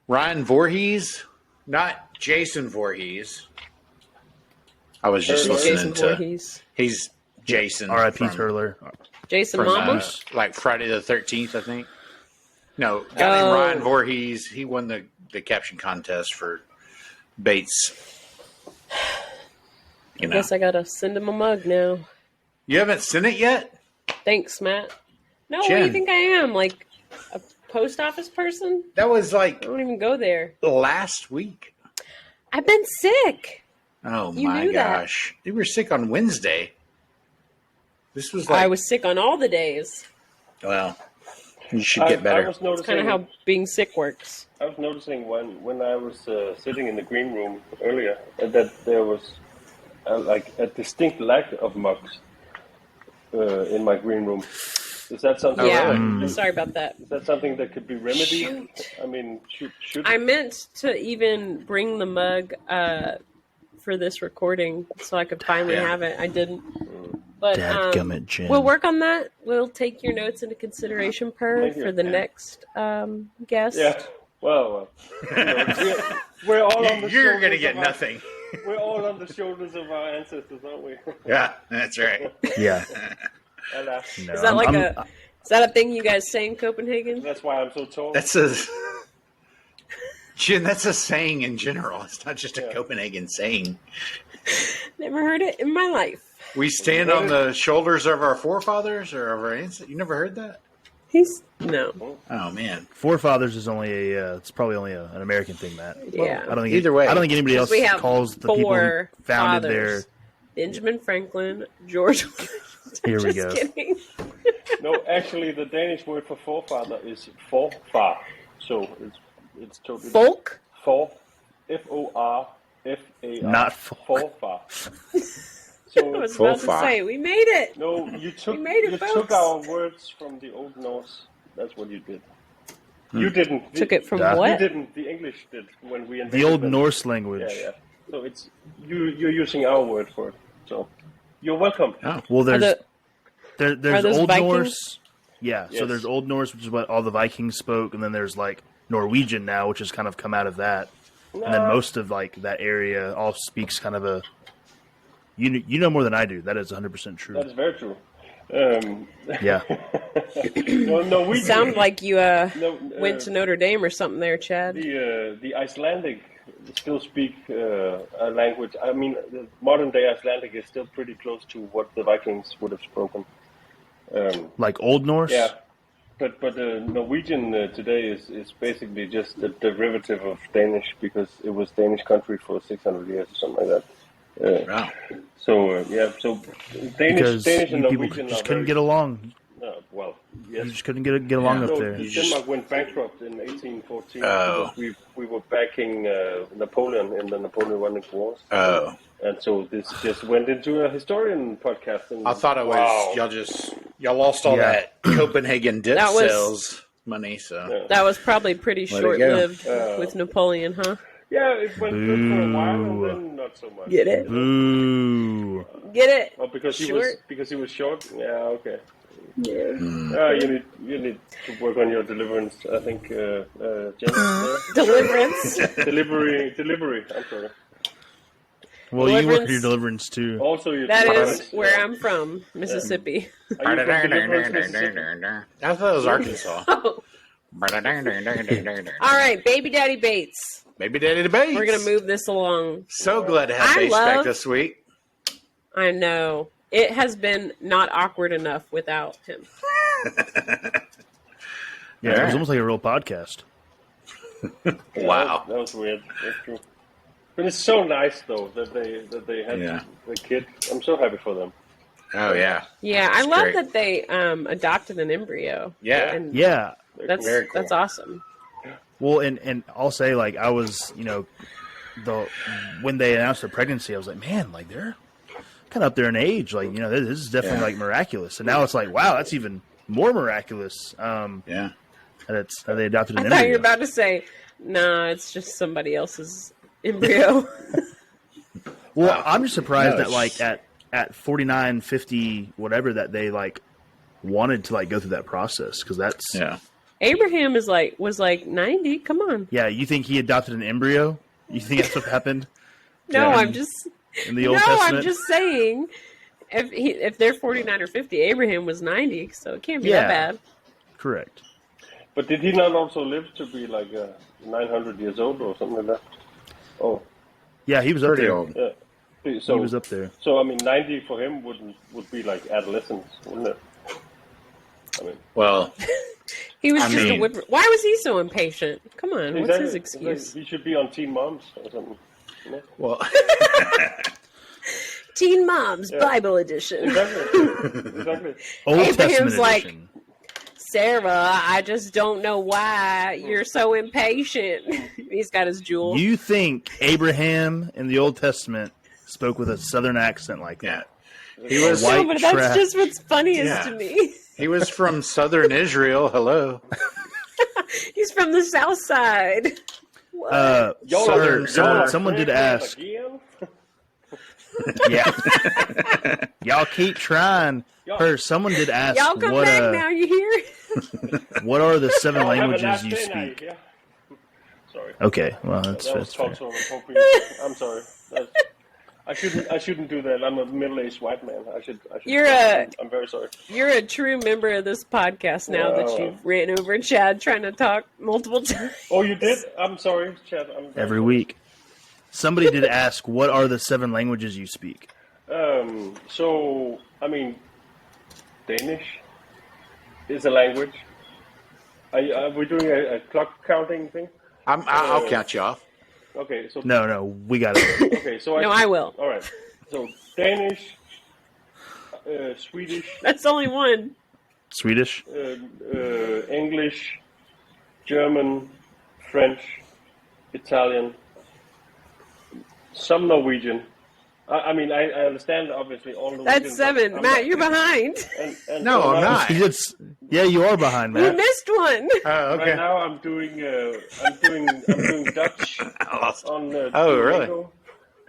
Ryan Voorhees, not Jason Voorhees. I was just listening Jason to. Voorhees. He's Jason. R.I.P. from- Turler. Jason From Mama. like Friday the 13th, I think. No, a guy named Ryan Voorhees. He won the caption contest for Bates. I guess I gotta send him a mug now. You haven't sent it yet? Thanks, Matt. No, what do Jen. you think I am? Like a post office person? That was I like don't even go there. last week. I've been sick. Oh You my knew that. gosh. You were sick on Wednesday. This was like, I was sick on all the days. well, you should get I better. was It's kind noticing of how being sick works. I was noticing when I was sitting in the green room earlier that there was like a distinct lack of mugs in my green room. Is that something? Yeah, sorry about that. Is that something that could be remedied? Shoot. I mean, should I meant to even bring the mug for this recording so I could finally have it. I didn't. But Dadgummit, Jen. we'll work on that. We'll take your notes into consideration, Per, Thank you. for the next guest. Yeah. Well. We're all on the You're going to shoulders get of our- nothing. We're all on the shoulders of our ancestors, aren't we? Yeah, that's right. Yeah. Alas. No, Is that like is that a thing you guys say in Copenhagen? That's why I'm so tall. That's Jen, that's a saying in general. It's not just a Copenhagen saying. Never heard it in my life. We stand on the shoulders of our forefathers or of our ancestors. You never heard that? No. Oh, man. Forefathers is only it's probably only an American thing, Matt. Yeah. I don't think Either way. I don't think anybody else We have calls the people who four founded fathers. Benjamin Franklin, George. Here we Just go. kidding. No, actually, the Danish word for forefather is forfar. So it's totally Folk? for F-O-R-F-A-R. Not for. Forfar. I So was about to Folk. say, we made it. no, you took We made it, you folks. took our words from the Old Norse. That's what you did. You didn't. Took it from Duh. You what? didn't. The English did when we invented The Old them. Norse language. Yeah. So it's you're using our word for it. So You're welcome. Oh. Well, there's those Old Vikings? Norse. Yeah, so Yes. there's Old Norse, which is what all the Vikings spoke, and then there's like Norwegian now, which has kind of come out of that. And then most of like that area all speaks kind of a. You know more than I do. That is 100% true. That is very true. Yeah. Norwegian. Sound like you No, went to Notre Dame or something there, Chad. the Icelandic still speak a language. I mean, the modern day Icelandic is still pretty close to what the Vikings would have spoken. Like Old Norse. Yeah, but Norwegian today is basically just a derivative of Danish because it was Danish country for 600 years or something like that. Wow. So Because Danish and you people Norwegian just are couldn't very, get along. well, You yes. just couldn't get along up No, there. Denmark went bankrupt in 1814 Oh. because we were backing Napoleon in the Napoleonic Wars. Oh. And so this just went into a historian podcast. And I thought it was wow. y'all lost all Yeah. that Copenhagen dip That was- sales money. So Yeah. That was probably pretty Let it go. short-lived with Napoleon, huh? Yeah, it went good for a while and then not so much. Get it? Ooh. Get it? Oh, because he was short. Yeah, okay. Yeah. You need to work on your deliverance. I think, Jen. Deliverance. Delivery. I'm sorry. Well, you work Deliverance. your deliverance too. Also, your That deliverance. is where I'm from, Mississippi. Are you from Deliverance, Mississippi? I thought it was Arkansas. Oh. All right, Baby Daddy Bates. Baby Daddy Debates. We're going to move this along. So glad to have I Bates back love- this week. I know. It has been not awkward enough without him. Yeah, it was almost like a real podcast. Wow. That was weird. That's true. But it's so nice though that they had Yeah. the kid. I'm so happy for them. Oh yeah. Yeah, I It's love great. that they adopted an embryo. Yeah. And Yeah. that's Very cool. that's awesome. Well, and I'll say, like, I was, when they announced the pregnancy, I was like, man, like, they're kind of up there in age. Like, this is definitely, like, miraculous. And now it's like, wow, that's even more miraculous. Yeah. That they adopted an I thought you embryo. were about to say, nah, it's just somebody else's embryo. Well, Wow. I'm just surprised No, that, like, at 49, 50, whatever, that they, like, wanted to, like, go through that process. Because that's... Yeah. Abraham was like 90. Come on. Yeah, you think he adopted an embryo? You think that's what happened No, Yeah. I'm just in the Old Testament? I'm just saying. If they're 49 or 50, Abraham was 90, so it can't be Yeah. that bad. Correct. But did he not also live to be like 900 years old or something like that? Oh, Yeah, he was up Pretty there. old. yeah. So He was up there. So I mean, 90 for him would be like adolescence, wouldn't it? I mean, Well, He was I just a mean- whipper. Why was he so impatient? Come on, what's his exactly. excuse? He should be on Teen Moms or something. You know? well, Teen Moms Bible Edition. Exactly. Old Abraham's Testament like- edition. Sarah, I just don't know why you're so impatient. He's got his jewel. You think Abraham in the Old Testament spoke with a southern accent like yeah. that? He was white no, but that's trash. just what's funniest Yeah. to me. he was from southern Israel. Hello. He's from the South Side. What? Y'all Southern- someone did ask. Again? Yeah. Y'all keep trying. Someone did ask Y'all come what back now, you hear? what are the 7 Y'all have a languages nice you day now, speak? yeah? Sorry. Okay, well that's That was fair. cultural appropriation. I'm sorry. I shouldn't do that. I'm a middle-aged white man. I should. I'm very sorry. You're a true member of this podcast now that you've ran over Chad trying to talk multiple times. Oh, you did? I'm sorry, Chad. I'm very Every sorry. week. Somebody did ask, what are the 7 languages you speak? So, I mean, Danish is a language. Are we doing a clock counting thing? I'll count you off. Okay, so No, we got it. okay, so No, I will. All right, so Danish, Swedish, That's only one. Swedish? English, German, French, Italian, some Norwegian. I mean, I understand obviously all Norwegian. That's 7. but Matt, you're behind. And No, so I'm now- not. Yeah, you are behind, You Matt. missed one. Oh, Right okay. now, I'm doing Dutch I lost. on Oh, really? Duolingo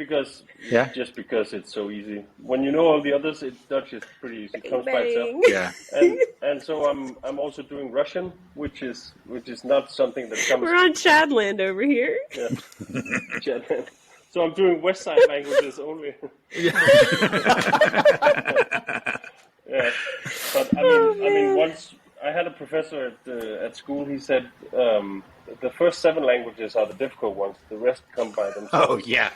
because Yeah. just because it's so easy. When you know all the others, Dutch is pretty easy. It comes by itself. Bang. Yeah. And so I'm also doing Russian, which is not something that comes. We're on Chadland over here. Yeah. So I'm doing West Side languages only. Yeah, but I mean, once I had a professor at school. He said the first 7 languages are the difficult ones. The rest come by themselves. Oh yeah.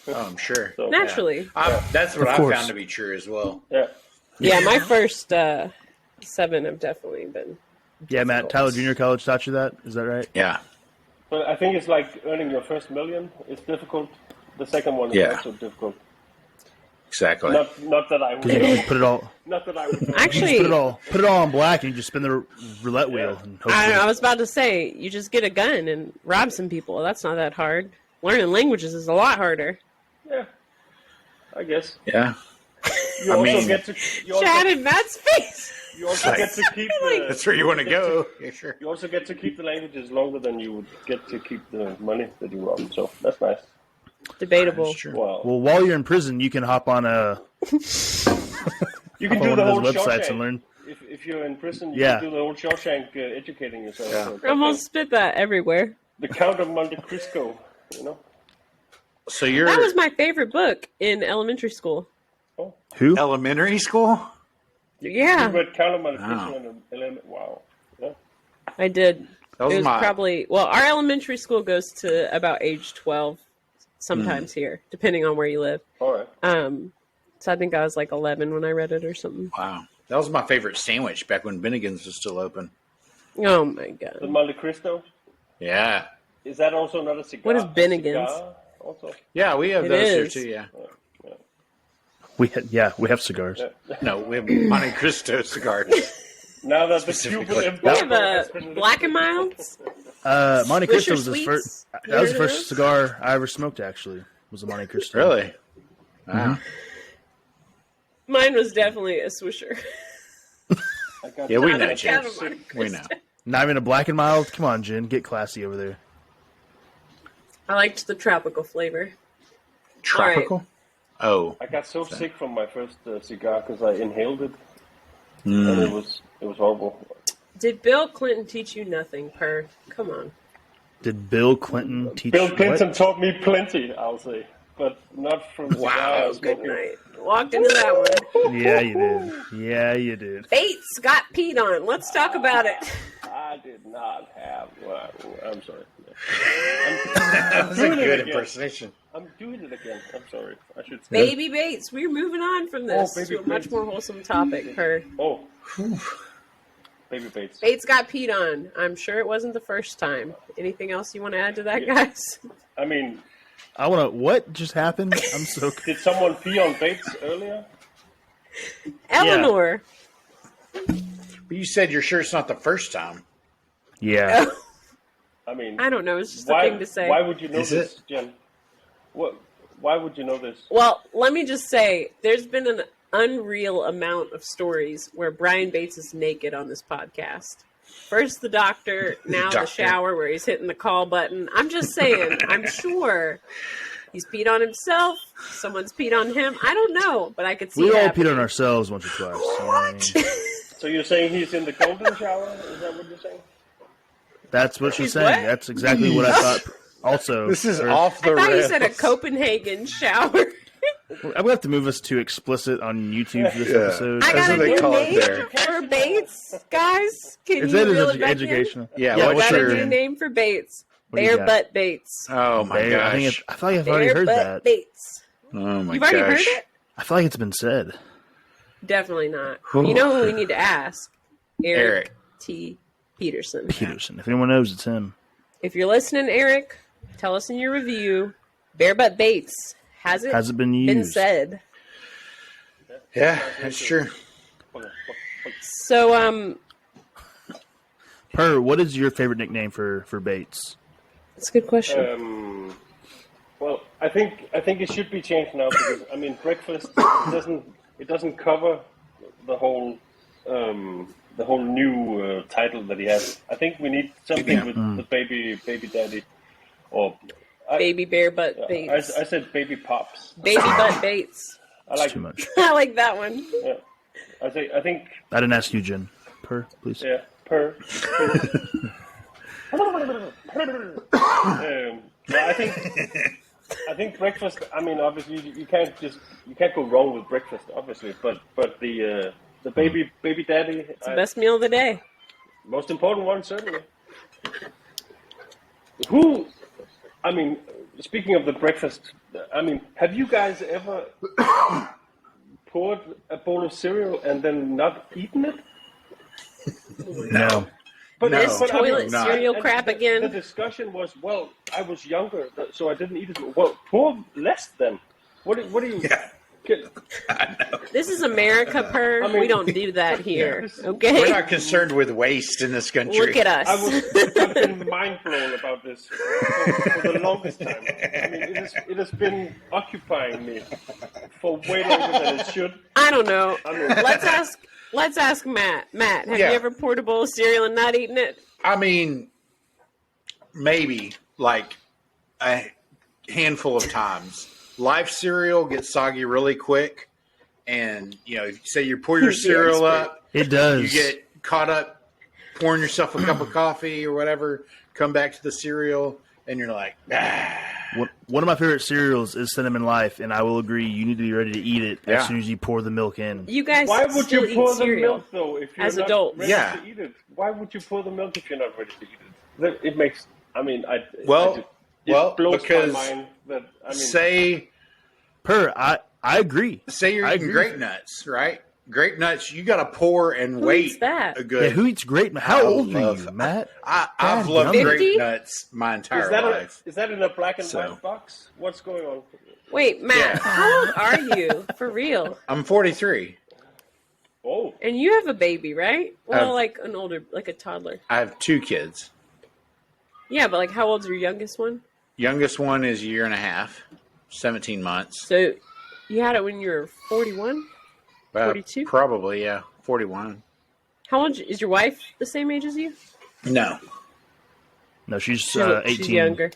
Oh, I'm sure. So, Naturally. That's what Of I course. found to be true as well. yeah. Yeah, my first 7 have definitely been. Yeah, Matt, Tyler Junior College taught you that? Is that right? Yeah. But I think it's like earning your first million. It's difficult. The second one is Yeah. also difficult. Exactly. Not that I would. You just put it all, Not that I would. Know. Actually, put it all on black, and you just spin the roulette wheel. And I was about to say, you just get a gun and rob some people. That's not that hard. Learning languages is a lot harder. Yeah. I guess. Yeah. You I also mean- get to. You also, Chad and Matt's face. you also get to keep. That's where you want to go. Yeah, sure. You also get to keep the languages longer than you would get to keep the money that you rob. So that's nice. Debatable. That's true. Wow. Well, while you're in prison, you can hop on You can on do one the of whole those websites Shawshank. and learn. If you're in prison, you Yeah. can do the whole Shawshank educating yourself. Yeah. So I almost spit that everywhere. the Count of Monte Cristo, you know? So you're That was my favorite book in elementary school. Oh, Who? elementary school? Yeah, you read Count of Monte Cristo Wow. in an element. Wow. Yeah. I did. That was It was my probably, well, our elementary school goes to about age 12, sometimes here, depending on where you live. All right. So I think I was like 11 when I read it or something. wow. That was my favorite sandwich back when Bennigan's was still open. Oh my The god. Monte Cristo, Yeah. is that also not a cigar? What is A Bennigan's? cigar Also? Yeah, we have It those here is. too, yeah. We have cigars. Yeah. No, we have Monte Cristo cigars. Now that the Specifically. Cuban We embargo has have been Black and Milds. Monte Cristo Swisher was his Sweets. first. You That was heard the of first those? cigar I ever smoked. Actually, was a Monte Cristo. Really? Wow. Mine was definitely a Swisher. I got Yeah, we so know, sick. Jen. Monte We know. Not even a Black and Mild. Come on, Jen, get classy over there. I liked the tropical flavor. Tropical? Oh. I got so sick from my first cigar because I inhaled it, and it was horrible. Did Bill Clinton teach you nothing, Per? Come on. Did Bill Clinton teach? Bill Clinton what? taught me plenty, I'll say, but not from Wow, cigars. Good smoking. night. Walked into that one. Yeah, you did. Yeah, you did. Bates got peed on. Let's talk about it. I did not have. Well, I'm sorry. That was a doing it good again. impersonation. I'm doing it again. I'm sorry. I should say. Baby Bates. We're moving on from this Oh, Baby to a much Bates. more wholesome topic, Per. Oh, Baby Bates. Bates got peed on. I'm sure it wasn't the first time. Anything else you want to add to that, guys? I mean, I want to. What just happened? I'm so. did someone pee on Bates earlier? Eleanor. But you said you're sure it's not the first time. Yeah. I mean, I don't know. It's just a why? thing to say. Why would you know Is this, Jen? What? Why would you know this? Well, let me just say, there's been an unreal amount of stories where Brian Bates is naked on this podcast. First the doctor, now the Doctor. shower where he's hitting the call button. I'm just saying, I'm sure he's peed on himself. Someone's peed on him. I don't know, but I could see We it all happening. peed on ourselves once or twice. You know what I mean? So you're saying he's in the golden shower? Is that what you're saying? That's what she's He's saying. what? That's exactly what I thought. Also, This is or- off the I thought you rails. said a Copenhagen shower. I'm gonna have to move us to explicit on YouTube for this Yeah. episode. I That's got a what they new call it name there. for Bates, guys. Can Is you that reel his it back in? educational? Yeah, Yeah, what's Got your... a new name for Bates. What do you Bare got? butt Bates. Oh, my Bear- I, think gosh. I feel like I've already Bare heard butt that. Bates. Oh, my You've already gosh. heard it? I feel like it's been said. Definitely not. Whew. You know who we need to ask? Eric. T. Peterson. Peterson. If anyone knows, it's him. If you're listening, Eric, tell us in your review. Bare butt Bates. Has it Has it been been used? said? Yeah, that's true. So, Per, what is your favorite nickname for Bates? that's a good question. Well, I think it should be changed now because I mean breakfast doesn't cover the whole new title that he has. I think we need something with the baby daddy, or Baby bear butt Bates. I said baby pops. Baby butt Bates. I like Too much. I like that one. Yeah. I think. I didn't ask you, Jen. Per, please. Yeah. Per. Yeah, I think breakfast. I mean, obviously, you can't go wrong with breakfast, obviously. But the baby daddy. It's the best meal of the day. Most important one, certainly. I mean, speaking of the breakfast, I mean, have you guys ever poured a bowl of cereal and then not eaten it? No. But No. This toilet not. cereal crap The again. discussion was, well, I was younger, so I didn't eat it. Well, pour less then. What do you? Yeah. This is America, Per. I mean- We don't do that here. We're Okay? not concerned with waste in this country. Look at us. I've been mind blown about this for the longest time. I mean, it has been occupying me for way longer than it should. I don't know. I mean, Let's ask Matt. Matt, have Yeah. you ever poured a bowl of cereal and not eaten it? I mean, maybe like a handful of times. Life cereal gets soggy really quick, and say you pour your Who's the cereal expert? up, It does. you get caught up pouring yourself a cup of coffee or whatever. Come back to the cereal, and you're like, One of my favorite cereals is Cinnamon Life, and I will agree you need to be ready to eat it Yeah. as soon as you pour the milk in. You guys why would still you pour eat the cereal? milk though if you're as not adults? ready Yeah. to eat it? Why would you pour the milk if you're not ready to eat it? It makes. I mean, it blows because my mind that. I mean, say I agree. you're I eating agree grape with nuts, right? Grape nuts, you got to pour and Who wait eats that? a Yeah, good. who eats grape? How old are love- you, Matt? I've God loved damn it. grape 50? nuts my entire is that life. is that in a black and So. white box? What's going on? Wait, Matt, Yeah. how old are you? For real? I'm 43. Oh, And you have a baby, right? Well, I've- like an older, like a toddler. I have 2 kids. Yeah, but like how old's your youngest one? Youngest one is a year and a half, 17 months. So you had it when you were 41? 42? Probably, yeah. 41. How old is your wife the same age as you? No. No, she's She's, 18. she's younger.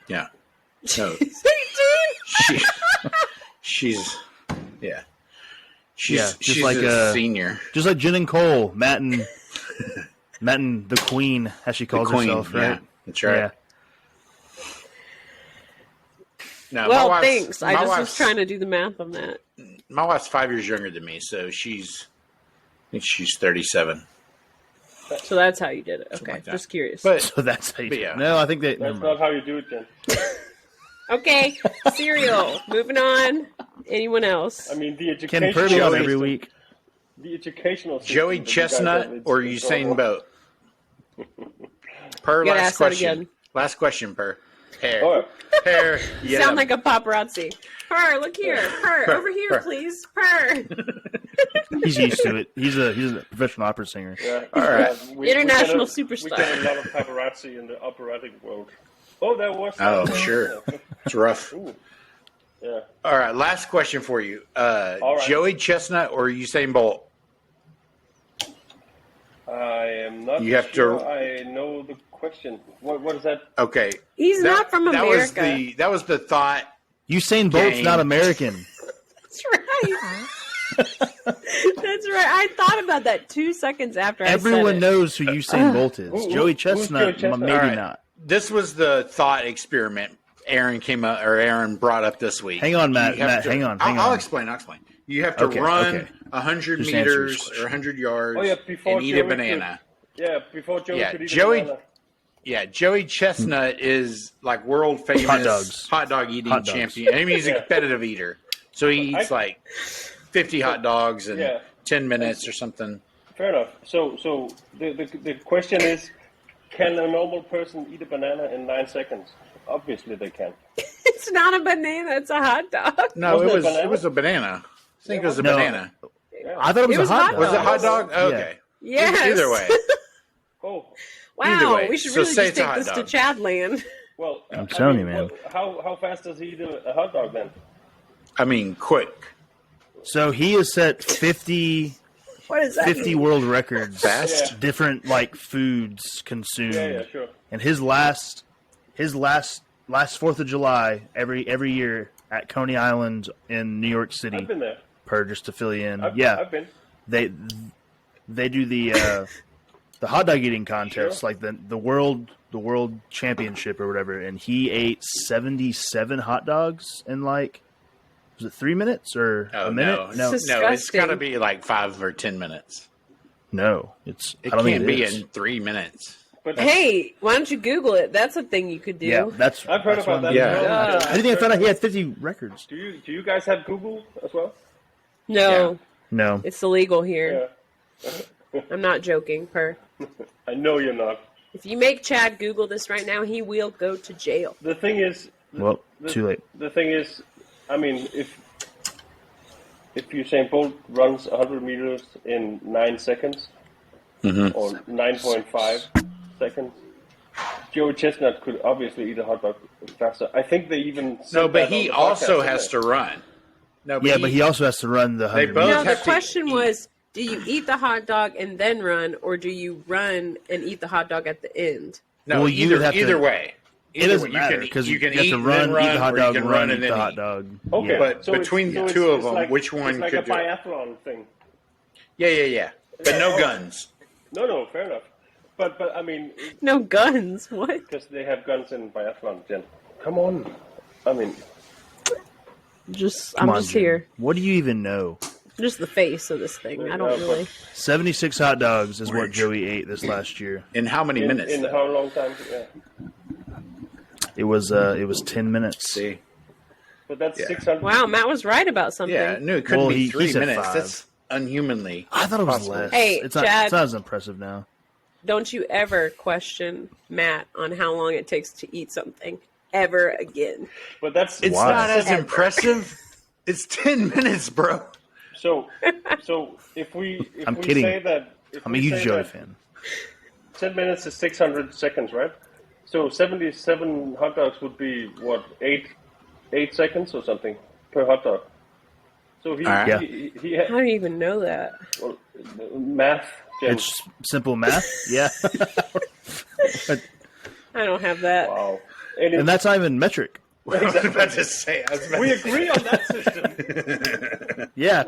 Yeah. No. She's 18? She's yeah. Yeah, just she's like a a- senior. Just like Jen and Cole, Matt and the Queen, as she calls Queen, herself, right? yeah. That's right. Yeah. No, Well, my wife's- thanks. I my just was wife's- trying to do the math on that. My wife's 5 years younger than me, so I think she's 37. So that's how you did it. Okay, like that. just curious. But So that's how you But do it. yeah. No, I think that. that's never not mind. how you do it, then. Okay, cereal. Moving on. Anyone else? I mean, the Ken educational Purdy on Joey- every week. the educational system Joey that you guys Chestnut have, or it's Usain horrible. Bolt? Per You gotta last ask that question. again. Last question, Per. Hair. Oh, Hair. You sound like a paparazzi. Per, look here. Per, Per, over here, per. please. Per. He's used to it. He's a professional opera singer. yeah. All right. International We superstar. get a lot of paparazzi in the operatic world. Oh, that was. Oh, sure. It's rough. Ooh. Yeah. All right, last question for you. All right. Joey Chestnut or Usain Bolt? I am not You have to- sure I know the question. What is that? Okay. He's not from America. That was the thought. Usain Bolt's Game. not American. That's right. That's right. I thought about that 2 seconds after I Everyone said it. knows who Usain Bolt is. Who- Joey who's Chestnut, Joey Chestnut? maybe All right. not. This was the thought experiment Aaron brought up this week. Hang on, Matt. You have Matt, to- hang on. I'll explain. You have to Okay, run okay. 100 Just answer meters his question. or 100 yards Oh, yeah, before and eat a Joey banana. Yeah, before Joey Yeah, could eat Joey- a banana. Yeah, Joey Chestnut is like world famous Hot dogs. hot dog eating Hot dogs. champion. I mean, he's a Yeah. competitive eater, so he eats like 50 hot dogs in Yeah. 10 minutes or something. Fair enough. So the question is, can a normal person eat a banana in 9 seconds? Obviously they can. It's not a banana. It's a hot dog. No, Wasn't it it was a banana. I think it was a No. banana. Yeah. I thought it was, It was a hot hot dog. Was it dog. hot dog? Okay. Yes. Either way. Oh, Wow. Either way, We should so really say just it's a take hot this dog. to Chadland. well. I'm telling you, man. How fast does he eat a hot dog then? I mean, quick. So he has set 50 What is that? 50 world records. Fast? Different like foods consumed. Yeah, sure. And his last last 4th of July every year at Coney Island in New York City. I've been there. Per, just to fill you in. I've been. They do the hot dog eating contest, Sure. like the world championship or whatever, and he ate 77 hot dogs in like, was it 3 minutes or a minute? No, Disgusting. it's got to be like 5 or 10 minutes. No, It I don't think can't be is. in 3 minutes. But Hey, why don't you Google it? That's a thing you could do. Yeah, that's. I've heard that's about what that. I'm as doing. well. Yeah. I think I found out he had 50 records. Do you guys have Google as well? No, No, it's illegal here. Yeah. I'm not joking, Per. I know you're not. If you make Chad Google this right now, he will go to jail. The thing is, well, too late. The thing is, I mean, if Usain Bolt runs 100 meters in 9 seconds or 9.5 seconds, Joey Chestnut could obviously eat a hot dog faster. I think they even said No, that but on he the also podcast, has to didn't run. No, Yeah, but he also has to run the 100 both meters. No, the have to question eat. was, do you eat the hot dog and then run, or do you run and eat the hot dog at the end? No, Well, you either, would have to- either way. It doesn't You matter can- because you you can have to eat, run, then eat the hot or dog, you can run, and eat then the hot eat. dog. Okay, Yeah. But between the two of them, which one it's like could a do it? biathlon thing. Yeah. But no guns. No, fair enough. But I mean, No guns. What? because they have guns in biathlon, Jen. Come on. I mean, Come I'm on, just Jim. here. What do you even know? Just the face of this thing. I don't Yeah, really. 76 hot dogs is what Joey ate this last year. In how many minutes? in though? how long time? Yeah. It was 10 minutes. See? But that's Yeah. 600. Wow, Matt was right about something. Yeah, no, it couldn't Well, be he 3 said minutes. 5. That's unhumanly. I thought it was possible. less. Hey, it's Chad. not as impressive now. Don't you ever question Matt on how long it takes to eat something ever again. But that's It's Why? not as Ever. impressive. It's 10 minutes, bro. so. If we I'm we kidding. say that if I'm a we huge say Joey that fan. 10 minutes is 600 seconds, right? So 77 hot dogs would be what 8 seconds or something per hot dog. So he All right. Yeah. he How do you even know that? well, math. Jen. It's simple math. Yeah. I don't have that. Wow. Anyway, And that's not even metric. I was about to say. we agree on that system. Yeah.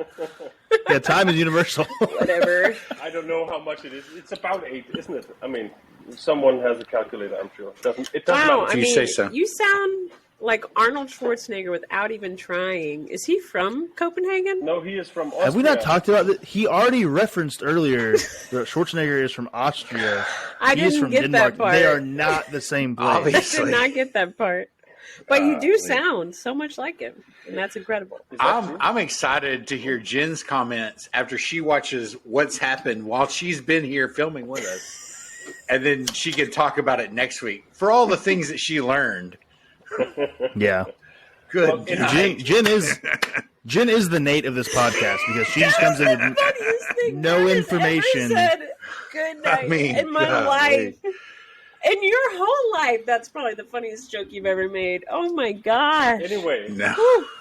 Yeah, time is universal. Whatever. I don't know how much it is. It's about 8, isn't it? I mean, someone has a calculator, I'm sure. It doesn't Wow, matter. I you mean, say so. you sound like Arnold Schwarzenegger without even trying. Is he from Copenhagen? No, he is from Austria. Have we not talked about that? He already referenced earlier that Schwarzenegger is from Austria. I He is didn't from get Denmark. that part. They are not the same place. I Obviously. did not get that part. But you do sound so much like him, and that's incredible. Is that true? I'm excited to hear Jen's comments after she watches what's happened while she's been here filming with us. And then she can talk about it next week for all the things that she learned. Yeah. Good Well, in- night. Jen is the Nate of this podcast because she just comes in with Funniest thing no Matt has information. ever said good night mean, in my golly. life. In your whole life, that's probably the funniest joke you've ever made. Oh my gosh. Anyway, No.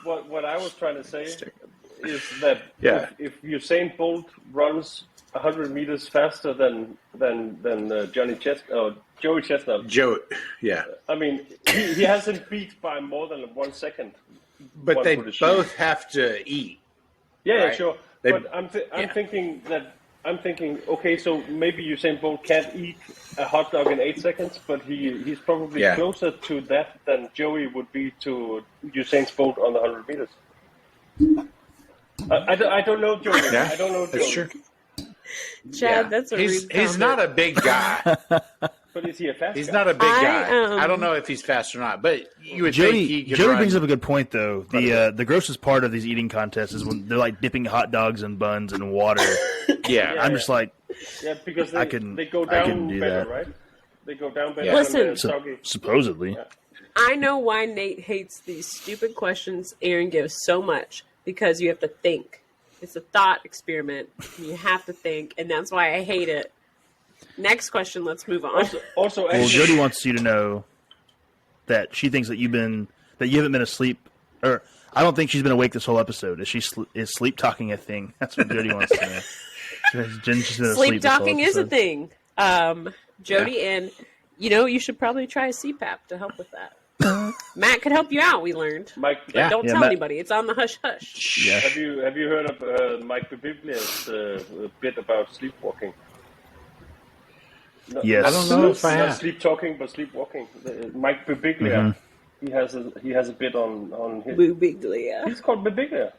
what I was trying to say is that Yeah. if Usain Bolt runs 100 meters faster than Joey Chestnut, Joe, yeah. I mean, he has him beat by more than 1 second. But One they would assume. both have to eat. Yeah, Right. sure. They- But I'm yeah. thinking, okay, so maybe Usain Bolt can't eat a hot dog in 8 seconds, but he's probably Yeah. closer to that than Joey would be to Usain Bolt on the 100 meters. I don't know Joey. Yeah, I don't know Joey. that's true. Chad, Yeah. that's a he's rude he's comment. not a big guy. But is he a fast He's guy? not a big guy. I um, don't know if he's fast or not, but you would think he could Jody run. brings up a good point though. The grossest part of these eating contests is when they're like dipping hot dogs and buns in water. Yeah, I'm just like, Yeah, because they, I couldn't- they go I couldn't down do better, that. right? They go down better Yeah. Listen. when they're soggy. supposedly. I know why Nate hates these stupid questions Aaron gives so much, because you have to think. It's a thought experiment. You have to think, and that's why I hate it. Next question, let's move on. Also, Well, actually, Jody wants you to know that she thinks that you haven't been asleep, or I don't think she's been awake this whole episode. Is sleep talking a thing? That's what Jody wants to know. Jen's been asleep Sleep this whole talking is a episode. thing. Jody, and you should probably try a CPAP to help with that. Matt could help you out. We learned. Mike, Yeah. Don't tell Matt- anybody. It's on the hush hush. Yeah. have you heard of Mike Bibbia's bit about sleepwalking? No, Yes. I don't know if I not have. sleep talking, but sleepwalking. Mike Birbiglia, he has a bit on his. Boo Biglia. He's called Birbiglia.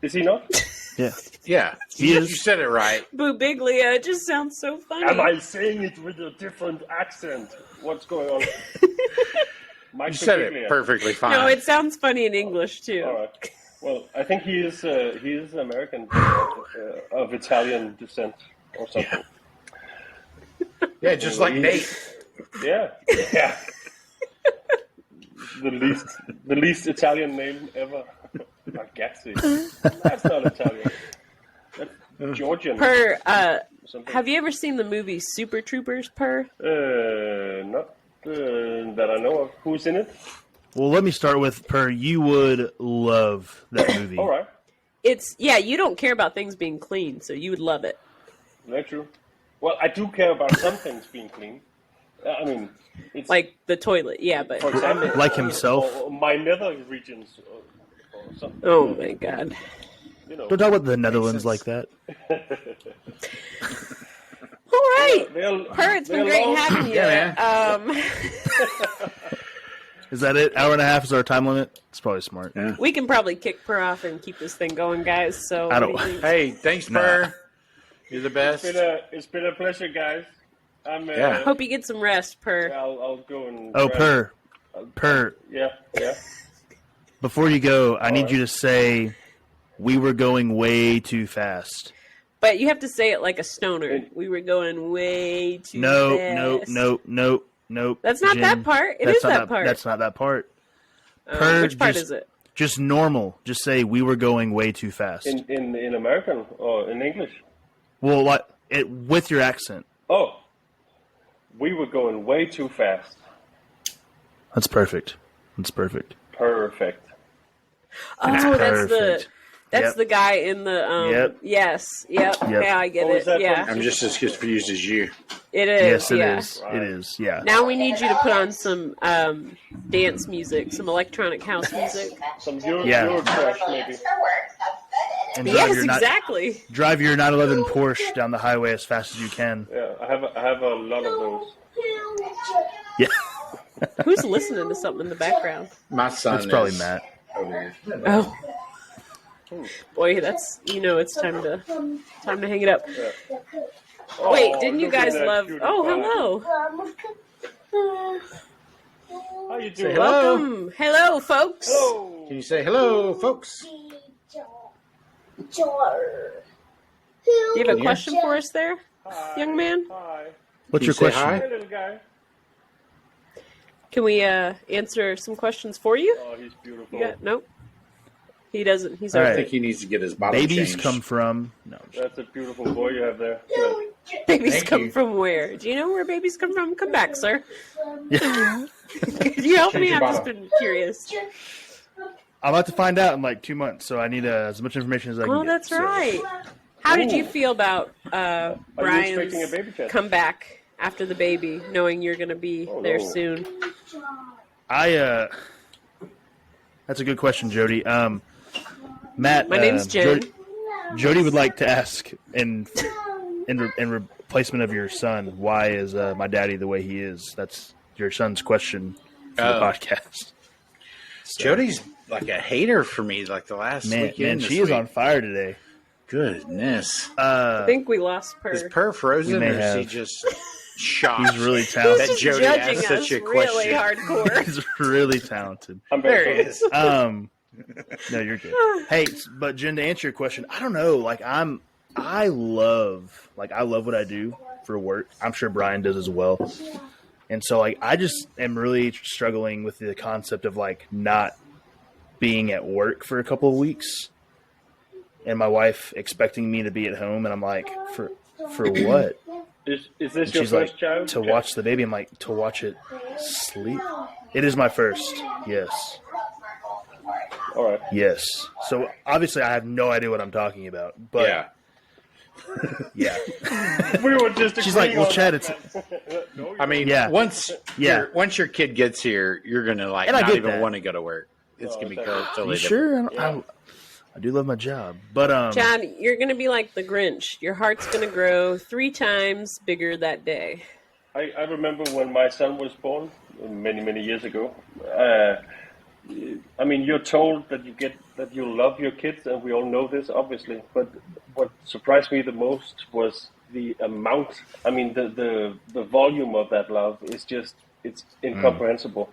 Is he not? Yeah. Yeah, He you is. said it right. Boo Biglia. It just sounds so funny. Am I saying it with a different accent? What's going on? Mike You said Birbiglia. it perfectly fine. No, it sounds funny in English too. All right. Well, I think he is American of Italian descent or something. Yeah, just like Nate. Yeah. Yeah. the least Italian name ever. Ragazzi. That's not Italian. That's Georgian. Per, something. have you ever seen the movie Super Troopers? Per, Not that I know of. Who's in it? Well, let me start with Per. You would love that movie. All right. you don't care about things being clean, so you would love it. Very true. Well, I do care about some things being clean. I mean, it's Like the toilet, yeah, but for example, Like himself. or my nether regions, or something. oh my god. You know, Don't talk about the Netherlands like that. All right, they'll- Per, it's been they'll great all- having you. Yeah, Is that it? Hour and a half is our time limit? It's probably smart. Yeah. We can probably kick Per off and keep this thing going, guys. So I don't- what do you think? Hey, thanks, Per. You're the best. It's been a pleasure, guys. Yeah. Hope you get some rest, Per. I'll go and. Oh, grab- Per. Yeah. Before you go, I need right. you to say, "We were going way too fast." But you have to say it like a stoner. We were going way too No, fast. no. That's not Jen. that part. It That's is not that part. That's not that part. Per, Which part just- is it? Just normal. Just say, "We were going way too fast." In American or in English? Well, what? With your accent. Oh, we were going way too fast. That's perfect. That's perfect. Perfect. Oh, that's perfect. Yep. the guy in the Yep. Yes. Yep. Yep. Yeah, I get Oh, is it. that Yeah. I'm just as confused as you. It is. Yes, it yeah. is. It is. Yeah. Now we need you to put on some dance music, some electronic house music. Some Yeah. Eurotrash maybe. And Yes, exactly. Drive your 911 Porsche down the highway as fast as you can. Yeah, I have a lot of those. Yeah. Who's listening to something in the background? My son That's probably is Matt. over here. Oh. Boy, that's it's time to hang it up. Oh, Wait, didn't you look at guys that love? cutie Oh, pie. hello. How you doing? Hello. Welcome. Hello, folks. Hello. Can you say hello, folks? Do you have a question for us there, Hi. young man? Hi. What's Can your you say question? hi? Hey, little guy. Can we answer some questions for you? Oh, he's beautiful. You got, nope. He doesn't. He's All over I right. think he needs to get his bottle Babies changed. come from. No. I'm just- That's a beautiful boy you have there. Good. Babies Thank come you. from where? Do you know where babies come from? Come back, sir. Yeah. Could you help Change me? your I've just bottle. been curious. I'm about to find out in like 2 months, so I need as much information as I can Oh, get. that's So- right. How did you Ooh. feel about Are you Brian's expecting a baby cat? comeback after the baby, knowing you're going to be Oh, there no. soon? That's a good question, Jody. Matt, My name's Jen. Jody would like to ask in replacement of your son, why is my daddy the way he is? That's your son's question for the Oh. podcast. Jody's like a hater for me. Like the last Man, weekend. she this is on week. fire today. Goodness. I think we lost Is Per. Per frozen We or may is he have. just shocked? He's really talented. That Just Jody judging asked us such a really question. hardcore. He's really talented. I'm There very he is. No, you're good. Hey, but Jen, to answer your question, I don't know. Like I love what I do for work. I'm sure Brian does as well. And so like I just am really struggling with the concept of like not being at work for a couple of weeks, and my wife expecting me to be at home, and I'm like, for what? Is this And your she's first like, child? to watch the baby. I'm like, to watch it sleep. It is my first. Yes. All right. Yes. So obviously I have no idea what I'm talking about, but Yeah. Yeah. We were just. She's like, well, Chad, it's. No, I mean, Yeah. once Yeah. once your kid gets here, you're gonna like And I not get even that. want to go to work. It's gonna be totally You different. sure? I do love my job, but Chad, you're going to be like the Grinch. Your heart's going to grow 3 times bigger that day. I remember when my son was born many years ago. I mean, you're told that you love your kids, and we all know this, obviously. But what surprised me the most was the amount. I mean, the volume of that love is it's incomprehensible.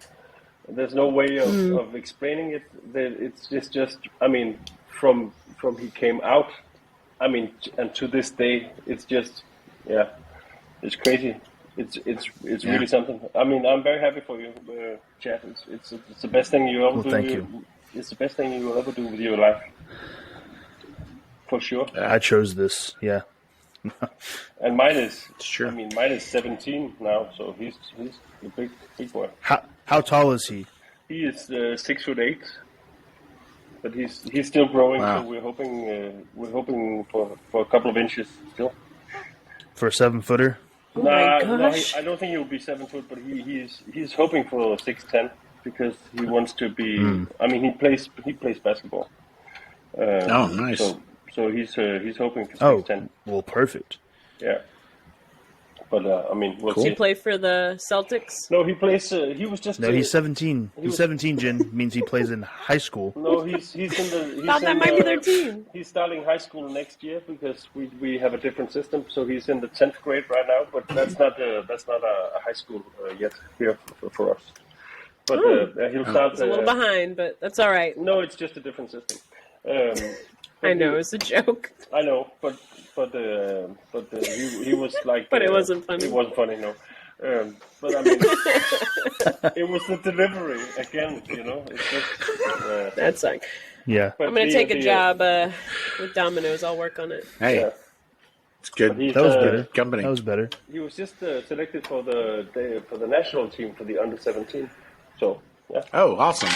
There's no way of explaining it. It's just. I mean, from he came out. I mean, and to this day, it's just, it's crazy. It's really something. I mean, I'm very happy for you, Chad. It's the best thing you ever do. Thank you. It's the best thing you will ever do with your life, for sure. I chose this. Yeah. And mine is. True. I mean, mine is 17 now, so he's a big boy. How tall is he? He is 6'8", but he's still growing. Wow. So we're hoping for a couple of inches still. For a 7-footer? Oh my No, gosh. I don't think he'll be 7 foot, but he's hoping for 6'10" because he wants to be. I mean, he plays basketball. Oh, nice. So he's hoping for 6'10". Well, perfect. Yeah. But I mean, we'll Does see. he play for the Celtics? No, he plays. He was just. No, he's 17. He's 17, Jen. Means he plays in high school. No, he's in the. He's Thought that in might be their team. He's starting high school next year because we have a different system. So he's in the 10th grade right now, but that's not a high school yet here for us. But he'll start. It's a little behind, but that's all right. No, it's just a different system. I know, it's a joke. I know, but he was like. But it wasn't funny. It wasn't funny, no. But I mean, it was the delivery again. You know, it's just. That sucks. Yeah. But I'm going to take a job with Domino's. I'll work on it. Hey, Yeah. it's good. But he's, That was better. Company. That was better. He was just selected for the national team for the under 17. So yeah, Oh, awesome.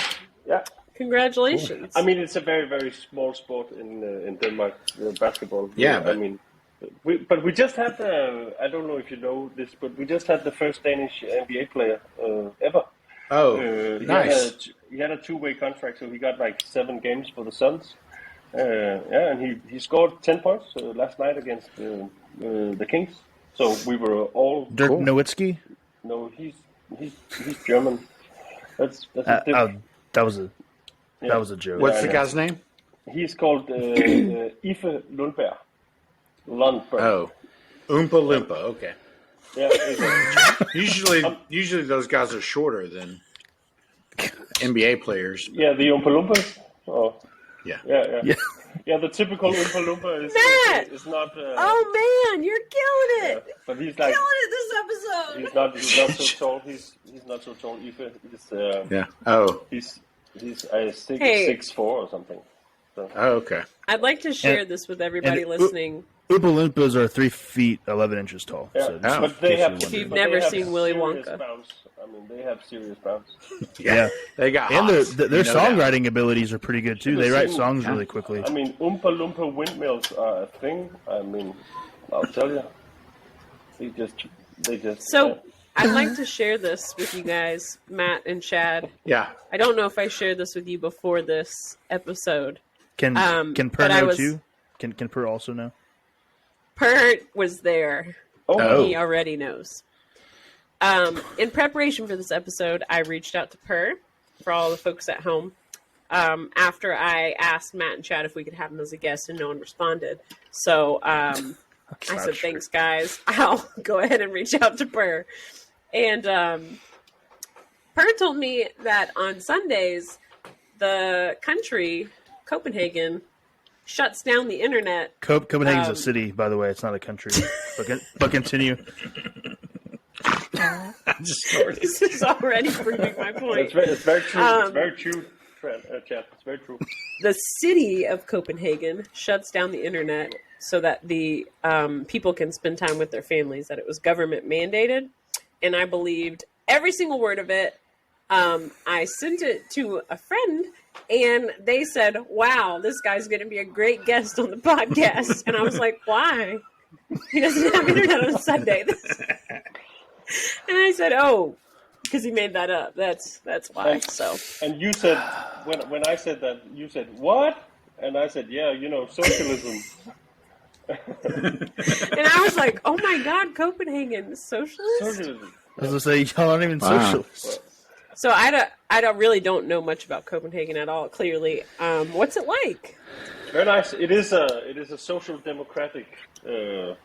yeah. Congratulations. I mean, it's a very small sport in Denmark, basketball. Yeah, I but- mean, we just had I don't know if you know this, but we just had the first Danish NBA player ever. Oh, nice. He had a 2-way contract, so he got like 7 games for the Suns. And he scored 10 points last night against the Kings. So we were all Dirk Cool. Nowitzki? No, he's German. That's That was a joke. What's I the know. guy's name? He's called Ife Lundberg. Lundberg. Oh, Oompa Loompa. Okay. Yeah, Usually those guys are shorter than NBA players. yeah, the Oompa Loompas. Oh, Yeah. yeah. Yeah, the typical Oompa Loompa Matt! is not. Oh, man, you're killing it. But he's like Killing it this episode. he's not so tall. He's not so tall. Ife. Yeah. Oh. He's Hey. 6'4" or something. So. Oh, okay. I'd like to share And- this with everybody and- listening. Oompa Loompas are 3 feet 11 inches tall. Yeah, So Oh. but they in have. case If you've but they never have seen Willy serious Wonka. bounce. I mean, they have serious bounce. Yeah. They got And hops. their You know that. songwriting abilities are pretty good too. They write songs Yeah. really quickly. I mean, Oompa Loompa windmills are a thing. I mean, I'll tell you. They just. So, I'd like to share this with you guys, Matt and Chad. Yeah. I don't know if I shared this with you before this episode. Can Per but I know was- too? Can Per also know? Pert was there. Oh. He already knows. In preparation for this episode, I reached out to Per for all the folks at home. After I asked Matt and Chad if we could have him as a guest, and no one responded. So I said, "Thanks, guys. I'll go ahead and reach out to Per." And Per told me that on Sundays, the country, Copenhagen, shuts down the internet. Copenhagen's a city, by the way. It's not a country. but continue. This is already proving my point. It's very true. It's very true, Chad. It's very true. The city of Copenhagen shuts down the internet so that the people can spend time with their families, that it was government mandated. And I believed every single word of it. I sent it to a friend, and they said, "Wow, this guy's going to be a great guest on the podcast." And I was like, "Why? He doesn't have internet on Sunday." And I said, "Oh, because he made that up. That's why." So. And you said when I said that, you said what? And I said, "Yeah, socialism." And I was like, "Oh my God, Copenhagen, socialist?" Socialism. I was gonna say y'all aren't even socialists. So I really don't know much about Copenhagen at all. Clearly, what's it like? Very nice. It is a social democratic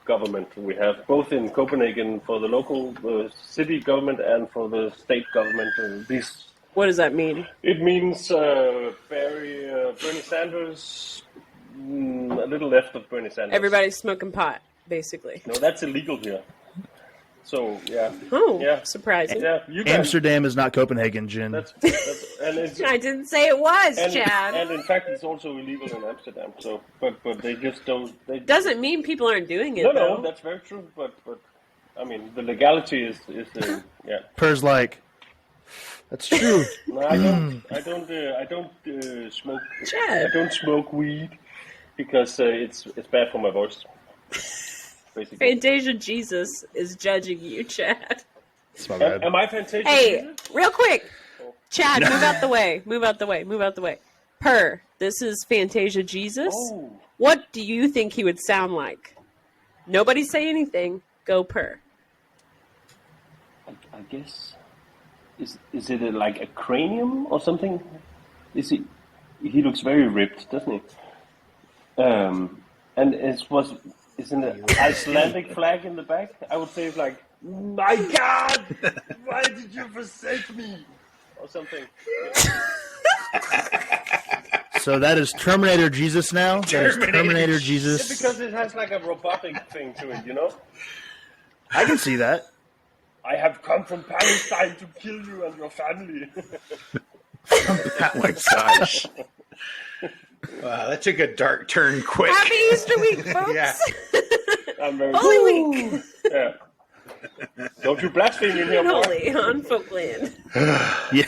government we have, both in Copenhagen for the local city government and for the state government. What does that mean? It means Bernie Sanders, a little left of Bernie Sanders. Everybody's smoking pot, basically. No, that's illegal here. So yeah. Oh, yeah. Surprising. Yeah, you can. Amsterdam is not Copenhagen, Jen. And it's, I didn't say it was, Chad. And in fact, it's also illegal in Amsterdam. So, but they just don't. Doesn't mean people aren't doing it. No, that's very true. But I mean, the legality is yeah. Per's like, that's true. No, I don't smoke. Chad. I don't smoke weed because it's bad for my voice. Basically. Fantasia Jesus is judging you, Chad. That's my bad. Am I Fantasia? Hey, Jesus? real quick. Chad, move out the way. Move out the way. Move out the way. Per, this is Fantasia Jesus. Oh. What do you think he would sound like? Nobody say anything. Go Per. I guess is it like a cranium or something? Is he? He looks very ripped, doesn't he? And isn't it Icelandic flag in the back? I would say it's like, my God, why did you forsake me? Or something. So that is Terminator Jesus now? That is Terminator Jesus. Yeah, because it has like a robotic thing to it, I can see that. I have come from Palestine to kill you and your family. Oh my gosh. Wow, that took a dark turn quick. Happy Easter week, folks. Yeah. I'm very Holy week. Yeah. Don't you blaspheme in here, boy. Holy on Folkland. Yeah.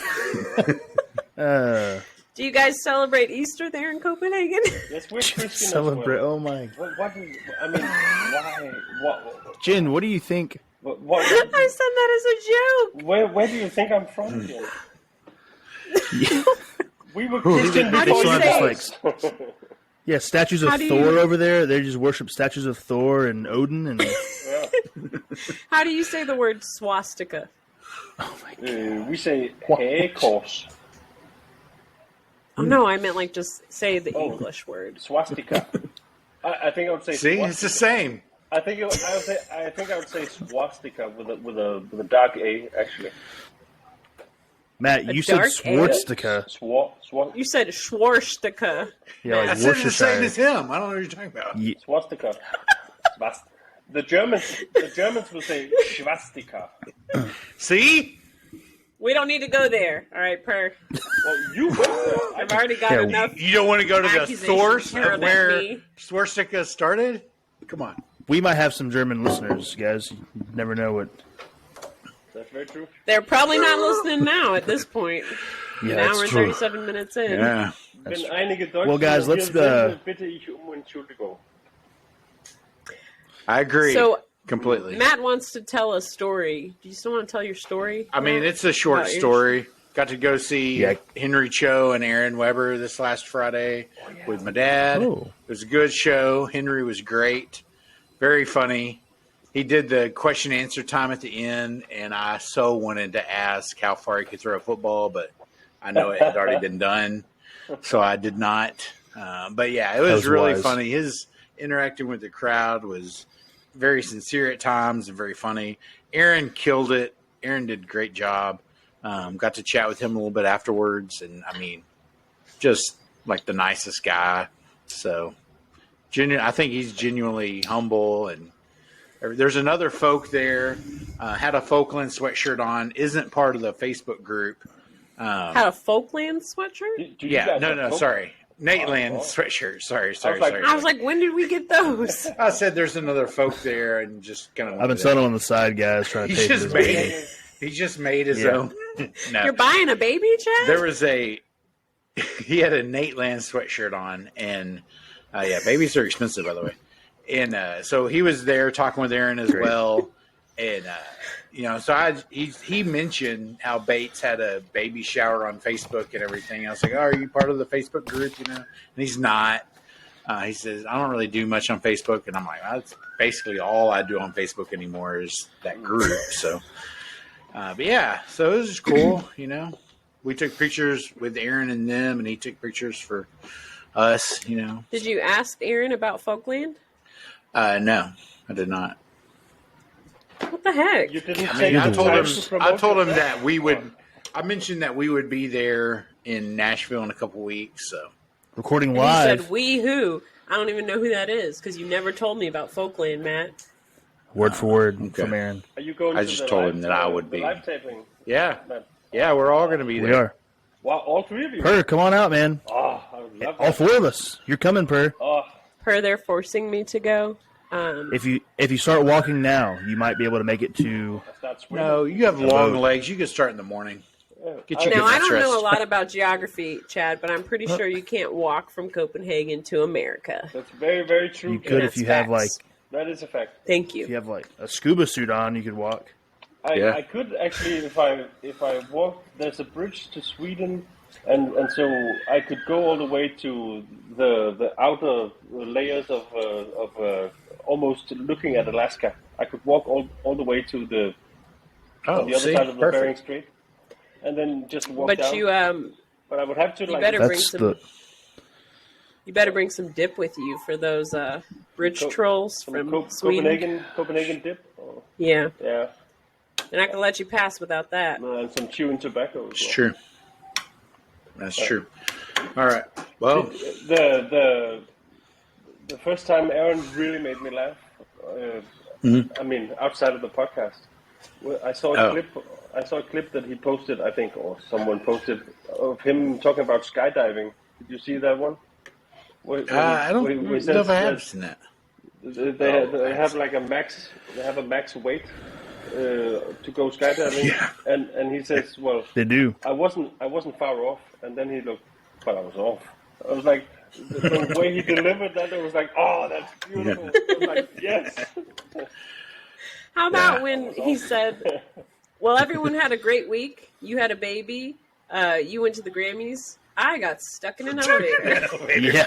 Do you guys celebrate Easter there in Copenhagen? Yes, we're Christian Celebrate. as well. Oh my. What is, I mean, why? What? Jen, what do you think? What I said that as a joke. where do you think I'm from, Jen? Yeah. We were Christian How do before you you say guys. Yeah, statues of How do Thor you- over there. They just worship statues of Thor and Odin. And Yeah. How do you say the word swastika? We say Hagekors. Oh no, I meant like just say the English word. Swastika. I think I would say. See, swastika. it's the same. I think I would say swastika with a dark A actually. Matt, you said dark Swartstika. You said Schwarstika. Yeah, I like said it the same Worcestershire. as him. I don't know what you're talking about. Yeah. Swastika. The Germans will say swastika. See? We don't need to go there. All right, Per. Well, you went there. I've already got Yeah, enough. You don't want to go to the Accusations source hurled of at where me. swastika started? Come on. We might have some German listeners, guys. You never know what. That's very true. They're probably not listening now at this point. Yeah, An that's hour and true. 37 minutes in. Yeah. Wenn einige Deutsche Well, guys, let's, hier sind, bitte ich Entschuldigung. I agree. So, completely. Matt wants to tell a story. Do you still want to tell your story? I mean, Matt? it's a short About your- story. Got to go see Yeah. Henry Cho and Aaron Weber this last Friday with my dad. Oh. It was a good show. Henry was great. Very funny. He did the question and answer time at the end, and I so wanted to ask how far he could throw a football, but I know it had already been done, so I did not. But yeah, it was really wise. funny. His interacting with the crowd was very sincere at times and very funny. Aaron killed it. Aaron did a great job. Got to chat with him a little bit afterwards, and I mean, just like the nicest guy. So, I think he's genuinely humble. And there's another folk there. Had a Folkland sweatshirt on. Isn't part of the Facebook group. Had a Folkland sweatshirt? Do you Yeah, guys no, have Coke? sorry. Nateland sweatshirt. Sorry. I was like, when did we get those? I said there's another folk there, and just kind of. I've been selling on the side, guys, trying to He pay for just this. made He just made his Yeah. own. No. You're buying a baby, Chad? There was he had a Nateland sweatshirt on, and babies are expensive, by the way. And so he was there talking with Aaron as well, and so he mentioned how Bates had a baby shower on Facebook and everything. I was like, "Oh, are you part of the Facebook group?" And he's not. He says, "I don't really do much on Facebook," and I'm like, "That's basically all I do on Facebook anymore is that group." So, but yeah, so it was just cool, We took pictures with Aaron and them, and he took pictures for us, Did you ask Aaron about Folkland? No, I did not. What the heck? You didn't I take mean, I the told time him. to I promote told him yourself? that we would. I mentioned that we would be there in Nashville in a couple weeks. So Recording And he live. said, "We who?" I don't even know who that is because you never told me about Folkland, Matt. Word for word Okay. from Aaron. Are you going I to just the told live, him that I would the be. live taping? yeah, Matt? we're all going to be there. We are. Wow, all three of you? Per, come on out, man. Oh, I would love All that. four of us. You're coming, Per. Oh, Per, they're forcing me to go. If you start walking now, you might be able to make it to. that's weird. No, you have long boat. legs. You can start in the morning. Get you Now, good I night's don't know rest. a lot about geography, Chad, but I'm pretty sure you can't walk from Copenhagen to America. That's very, very true. You could That's if you have like facts. That is a fact. Thank if you you. have like a scuba suit on, you could walk. I could actually, if I walk, there's a bridge to Sweden, and so I could go all the way to the outer layers of almost looking at Alaska. I could walk all the way to on the other side of the Bering Strait, and then just walk But down. But I would have to you like. better bring That's some. the You better bring some dip with you for those bridge trolls some from Sweden. Copenhagen dip. Oh, Yeah, yeah, they're not gonna let you pass without that. and some chewing tobacco. As It's well. true. That's true. All right. Well, The first time Aaron really made me laugh. I mean, outside of the podcast, I saw a clip. I saw a clip that he posted, I think, or someone posted of him talking about skydiving. Did you see that one? I don't know if I have seen that. They have like a max. They have a max weight to go skydiving, and he says, "Well, they do. I wasn't far off." And then he looked, but I was off. I was like, the way he delivered that, it was like, "Oh, that's beautiful." I was like, yes. How about when he said, "Well, everyone had a great week. You had a baby. You went to the Grammys. I got stuck in an elevator." Yeah.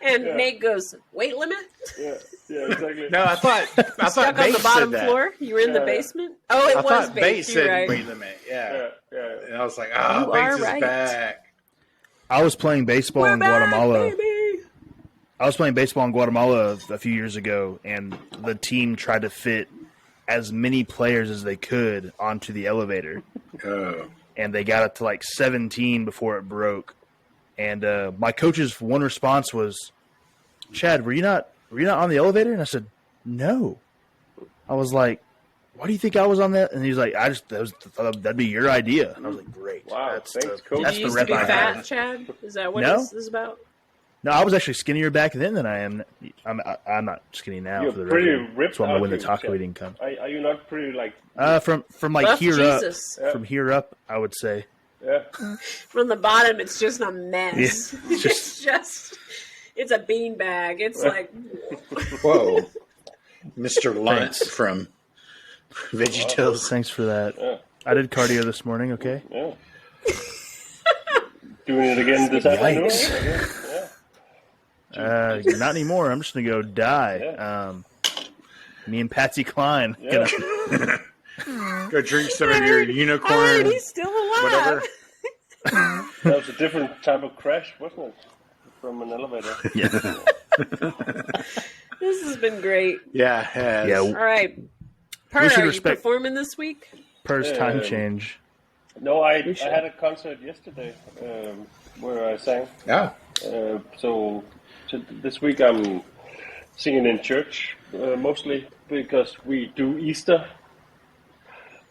And Nate goes, "Weight limit? Yeah, exactly. No, I thought Stuck on Bates the bottom said that. floor? You were in the Yeah. basement? Oh, it I was thought Bates. Bates You're said right. weight limit. Yeah. Yeah. And I was like, You Bates are is right. back. I was playing baseball We're in back, Guatemala. baby. I was playing baseball in Guatemala a few years ago, and the team tried to fit as many players as they could onto the elevator. Oh. And they got it to like 17 before it broke. And my coach's one response was, "Chad, were you not on the elevator?" And I said, "No." I was like, "Why do you think I was on that?" And he's like, thought that'd be your idea." And I was like, "Great." Wow, thanks, Coach. Did That's you the used to rep be I fat, have. Chad? Is that what No. this is about? No, I was actually skinnier back then than I am. I'm not skinny now. You're for the pretty record. ripped So I'm gonna out, win the you taco said. eating cup. Are you not pretty like? From like Buff here Jesus. up, from here up, I would say. Yeah. From the bottom, it's just a mess. Yeah, It's just, it's a beanbag. It's like, Whoa. Mr. Luntz from VeggieTales. Thanks for that. Yeah. I did cardio this morning. Okay. Yeah. Doing it again this afternoon. Yikes. Yeah. Not anymore. I'm just gonna go die. Yeah. Me and Patsy Cline. Yeah. Go drink some of your oh, unicorn. he's still alive. Whatever. That was a different type of crash, wasn't it? From an elevator. Yeah. This has been great. Yeah, it has. Yeah. All right. Per, We should are you respect- performing this week? Purse time change. No, I should. had a concert yesterday where I sang. Yeah. So this week I'm singing in church mostly because we do Easter.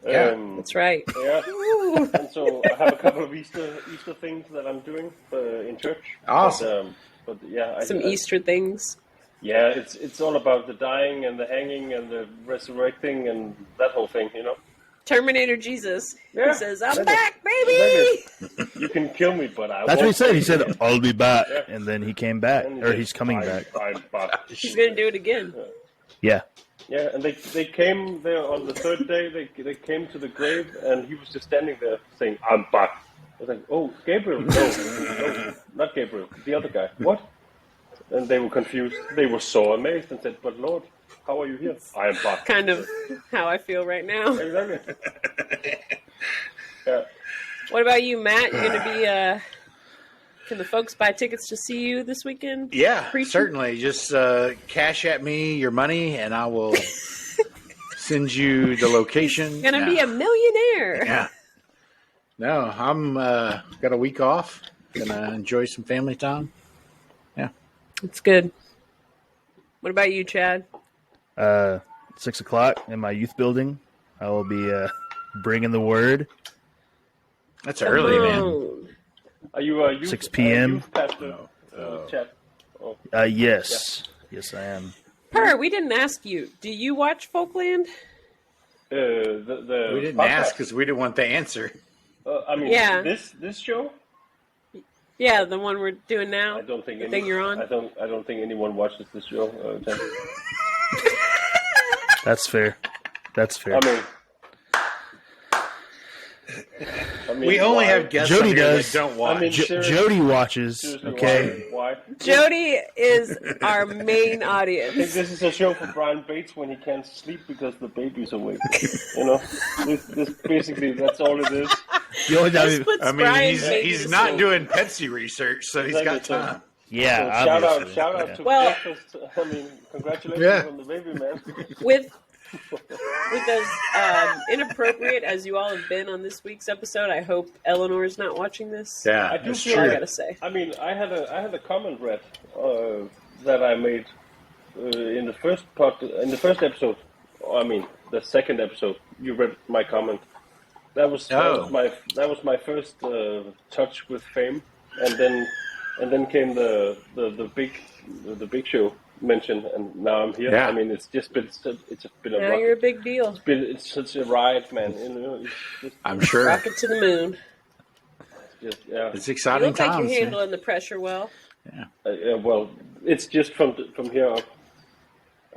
Yeah, That's right. Yeah, and so I have a couple of Easter things that I'm doing in church. Awesome. But yeah, Some Easter things. Yeah, it's all about the dying and the hanging and the resurrecting and that whole thing, you know. Terminator Jesus. Yeah, He says, "I'm that's back, baby." Exactly. You can kill me, but I That's what he won't said. He kill you. said, "I'll be back," Yeah. and then he came back, And or he's coming I'm- back. I'm back. He's gonna do it again. Yeah. Yeah, and they came there on the third day. They came to the grave, and he was just standing there saying, "I'm back." I was like, "Oh, Gabriel? No, not Gabriel. The other guy. What?" And they were confused. They were so amazed and said, "But Lord, how are you here?" "I am back." Kind of how I feel right now. Exactly. Yeah. What about you, Matt? You're gonna be. Can the folks buy tickets to see you this weekend? Yeah, Preacher? certainly. Just cash at me your money, and I will send you the location. Gonna be a millionaire. Yeah. No, I'm got a week off. Gonna enjoy some family time. Yeah. It's good. What about you, Chad? 6 o'clock in my youth building. I will be bringing the word. That's early, man. Oh. Are you a youth, 6 p.m.? Youth pastor, Chad? Oh. Yes. Yes, I am. Per, we didn't ask you. Do you watch Folkland? The We didn't podcast. ask because we didn't want the answer. I mean, Yeah. this show. Yeah, the one we're doing now. I don't think the thing you're on. I don't think anyone watches this show. Chad. That's fair. That's fair. I mean, We only why? have guests Jody on here does. that don't watch. I mean, Jody watches. Seriously, Okay. Why? Jody is our main I think audience. this is a show for Brian Bates when he can't sleep because the baby's awake. You know, this basically that's all it is. The only time This he- puts I mean, Brian Bates he's to not sleep. doing Pepsi research, so he's got Exactly, so- time. yeah, So obviously. shout out Yeah. to Well- breakfast. I mean, congratulations Yeah. on the baby, man. with as inappropriate as you all have been on this week's episode, I hope Eleanor's not watching this. Yeah, I do that's feel I true. gotta say. I mean, I had a comment read that I made in the first episode. I mean, the second episode. You read my comment. That was my first touch with fame, and then came the big show mention, and now I'm here. Yeah. I mean, it's been a Now rocket. you're a big deal. It's such a ride, man. You know, it's just, I'm sure. Rocket to the moon. yeah. It's You exciting look like times. you're man. handling the pressure well. Well, it's just from here up.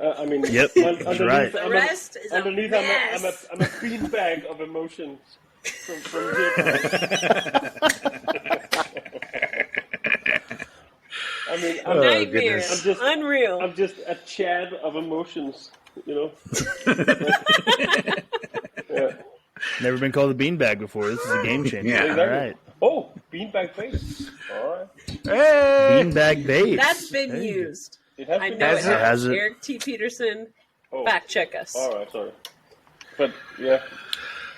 I mean, Yep, that's right. The rest is a underneath, mess. I'm a beanbag of emotions from here. I mean, Oh, Nightmare. goodness. Unreal. I'm just a Chad of emotions, you know. Yeah. Never been called a beanbag before. This is a game changer. Yeah. All Exactly. right. Oh, beanbag face. All right. Hey! Beanbag base. That's been There you go. used. It has I been know Has it it? Has it? Eric T. Peterson, Oh, fact check us. all right, sorry. But yeah,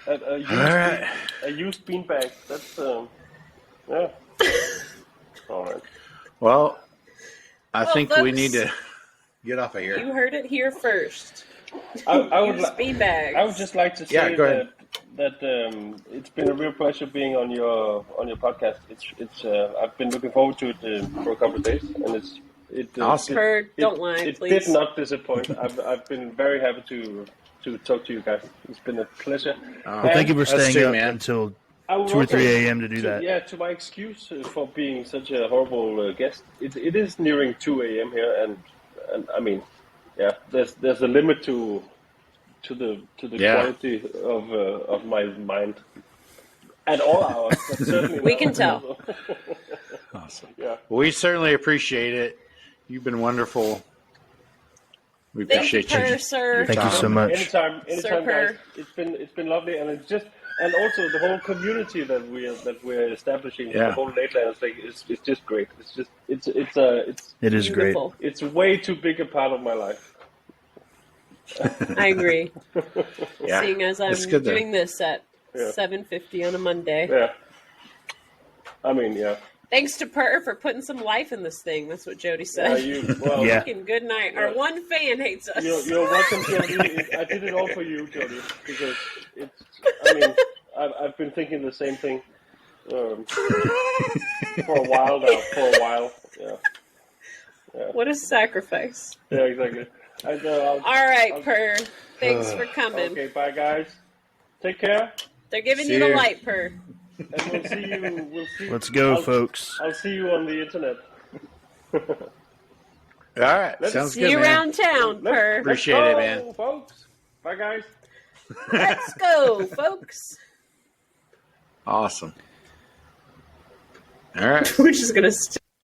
a used beanbag. That's yeah. All right. Well, I Well, think we folks, need to get off of You here. heard it here first. I would Use beanbags. I would just like to say Yeah, go ahead. that it's been a real pleasure being on your podcast. It's I've been looking forward to it for a couple of days, and Awesome. Per, don't lie, It please. did not disappoint. I've been very happy to talk to you guys. It's been a pleasure. Oh, Well, thank you for Us staying too, up man. until I would 2 or also- 3 a.m. to do that. Yeah, to my excuse for being such a horrible guest. It is nearing 2 a.m. here, and I mean, yeah, there's a limit to the Yeah. quality of my mind at all hours. But certainly We now. can tell. Awesome. Yeah. We certainly appreciate it. You've been wonderful. We Thank you, appreciate Per, sir. Thank you so much. Anytime, Sir guys. Per. It's been lovely, and also the whole community that we're establishing, Yeah. the whole Nateland thing is just great. It's It is great. Beautiful. it's way too big a part of my life. I agree. Yeah. Seeing as I'm It's good though. doing this at Yeah. 7:50 on a Monday. Yeah. I mean, yeah. Thanks to Per for putting some life in this thing. That's what Jody Yeah, said. Yeah. Fucking good night. Our one fan hates us. You're welcome, Jody. I did it all for you, Jody, because I mean, I've been thinking the same thing for a while now. Yeah. What a sacrifice. Yeah, exactly. All right, Per. Thanks for coming. Okay, bye, guys. Take care. They're giving See you the you. light, Per. And we'll see you. We'll see. Let's go, I'll- folks. I'll see you on the internet. All right. Sounds See good, you man. around town, Per. Appreciate it, man. Folks. Bye, guys. Let's go, folks. Awesome. All right. We're just gonna.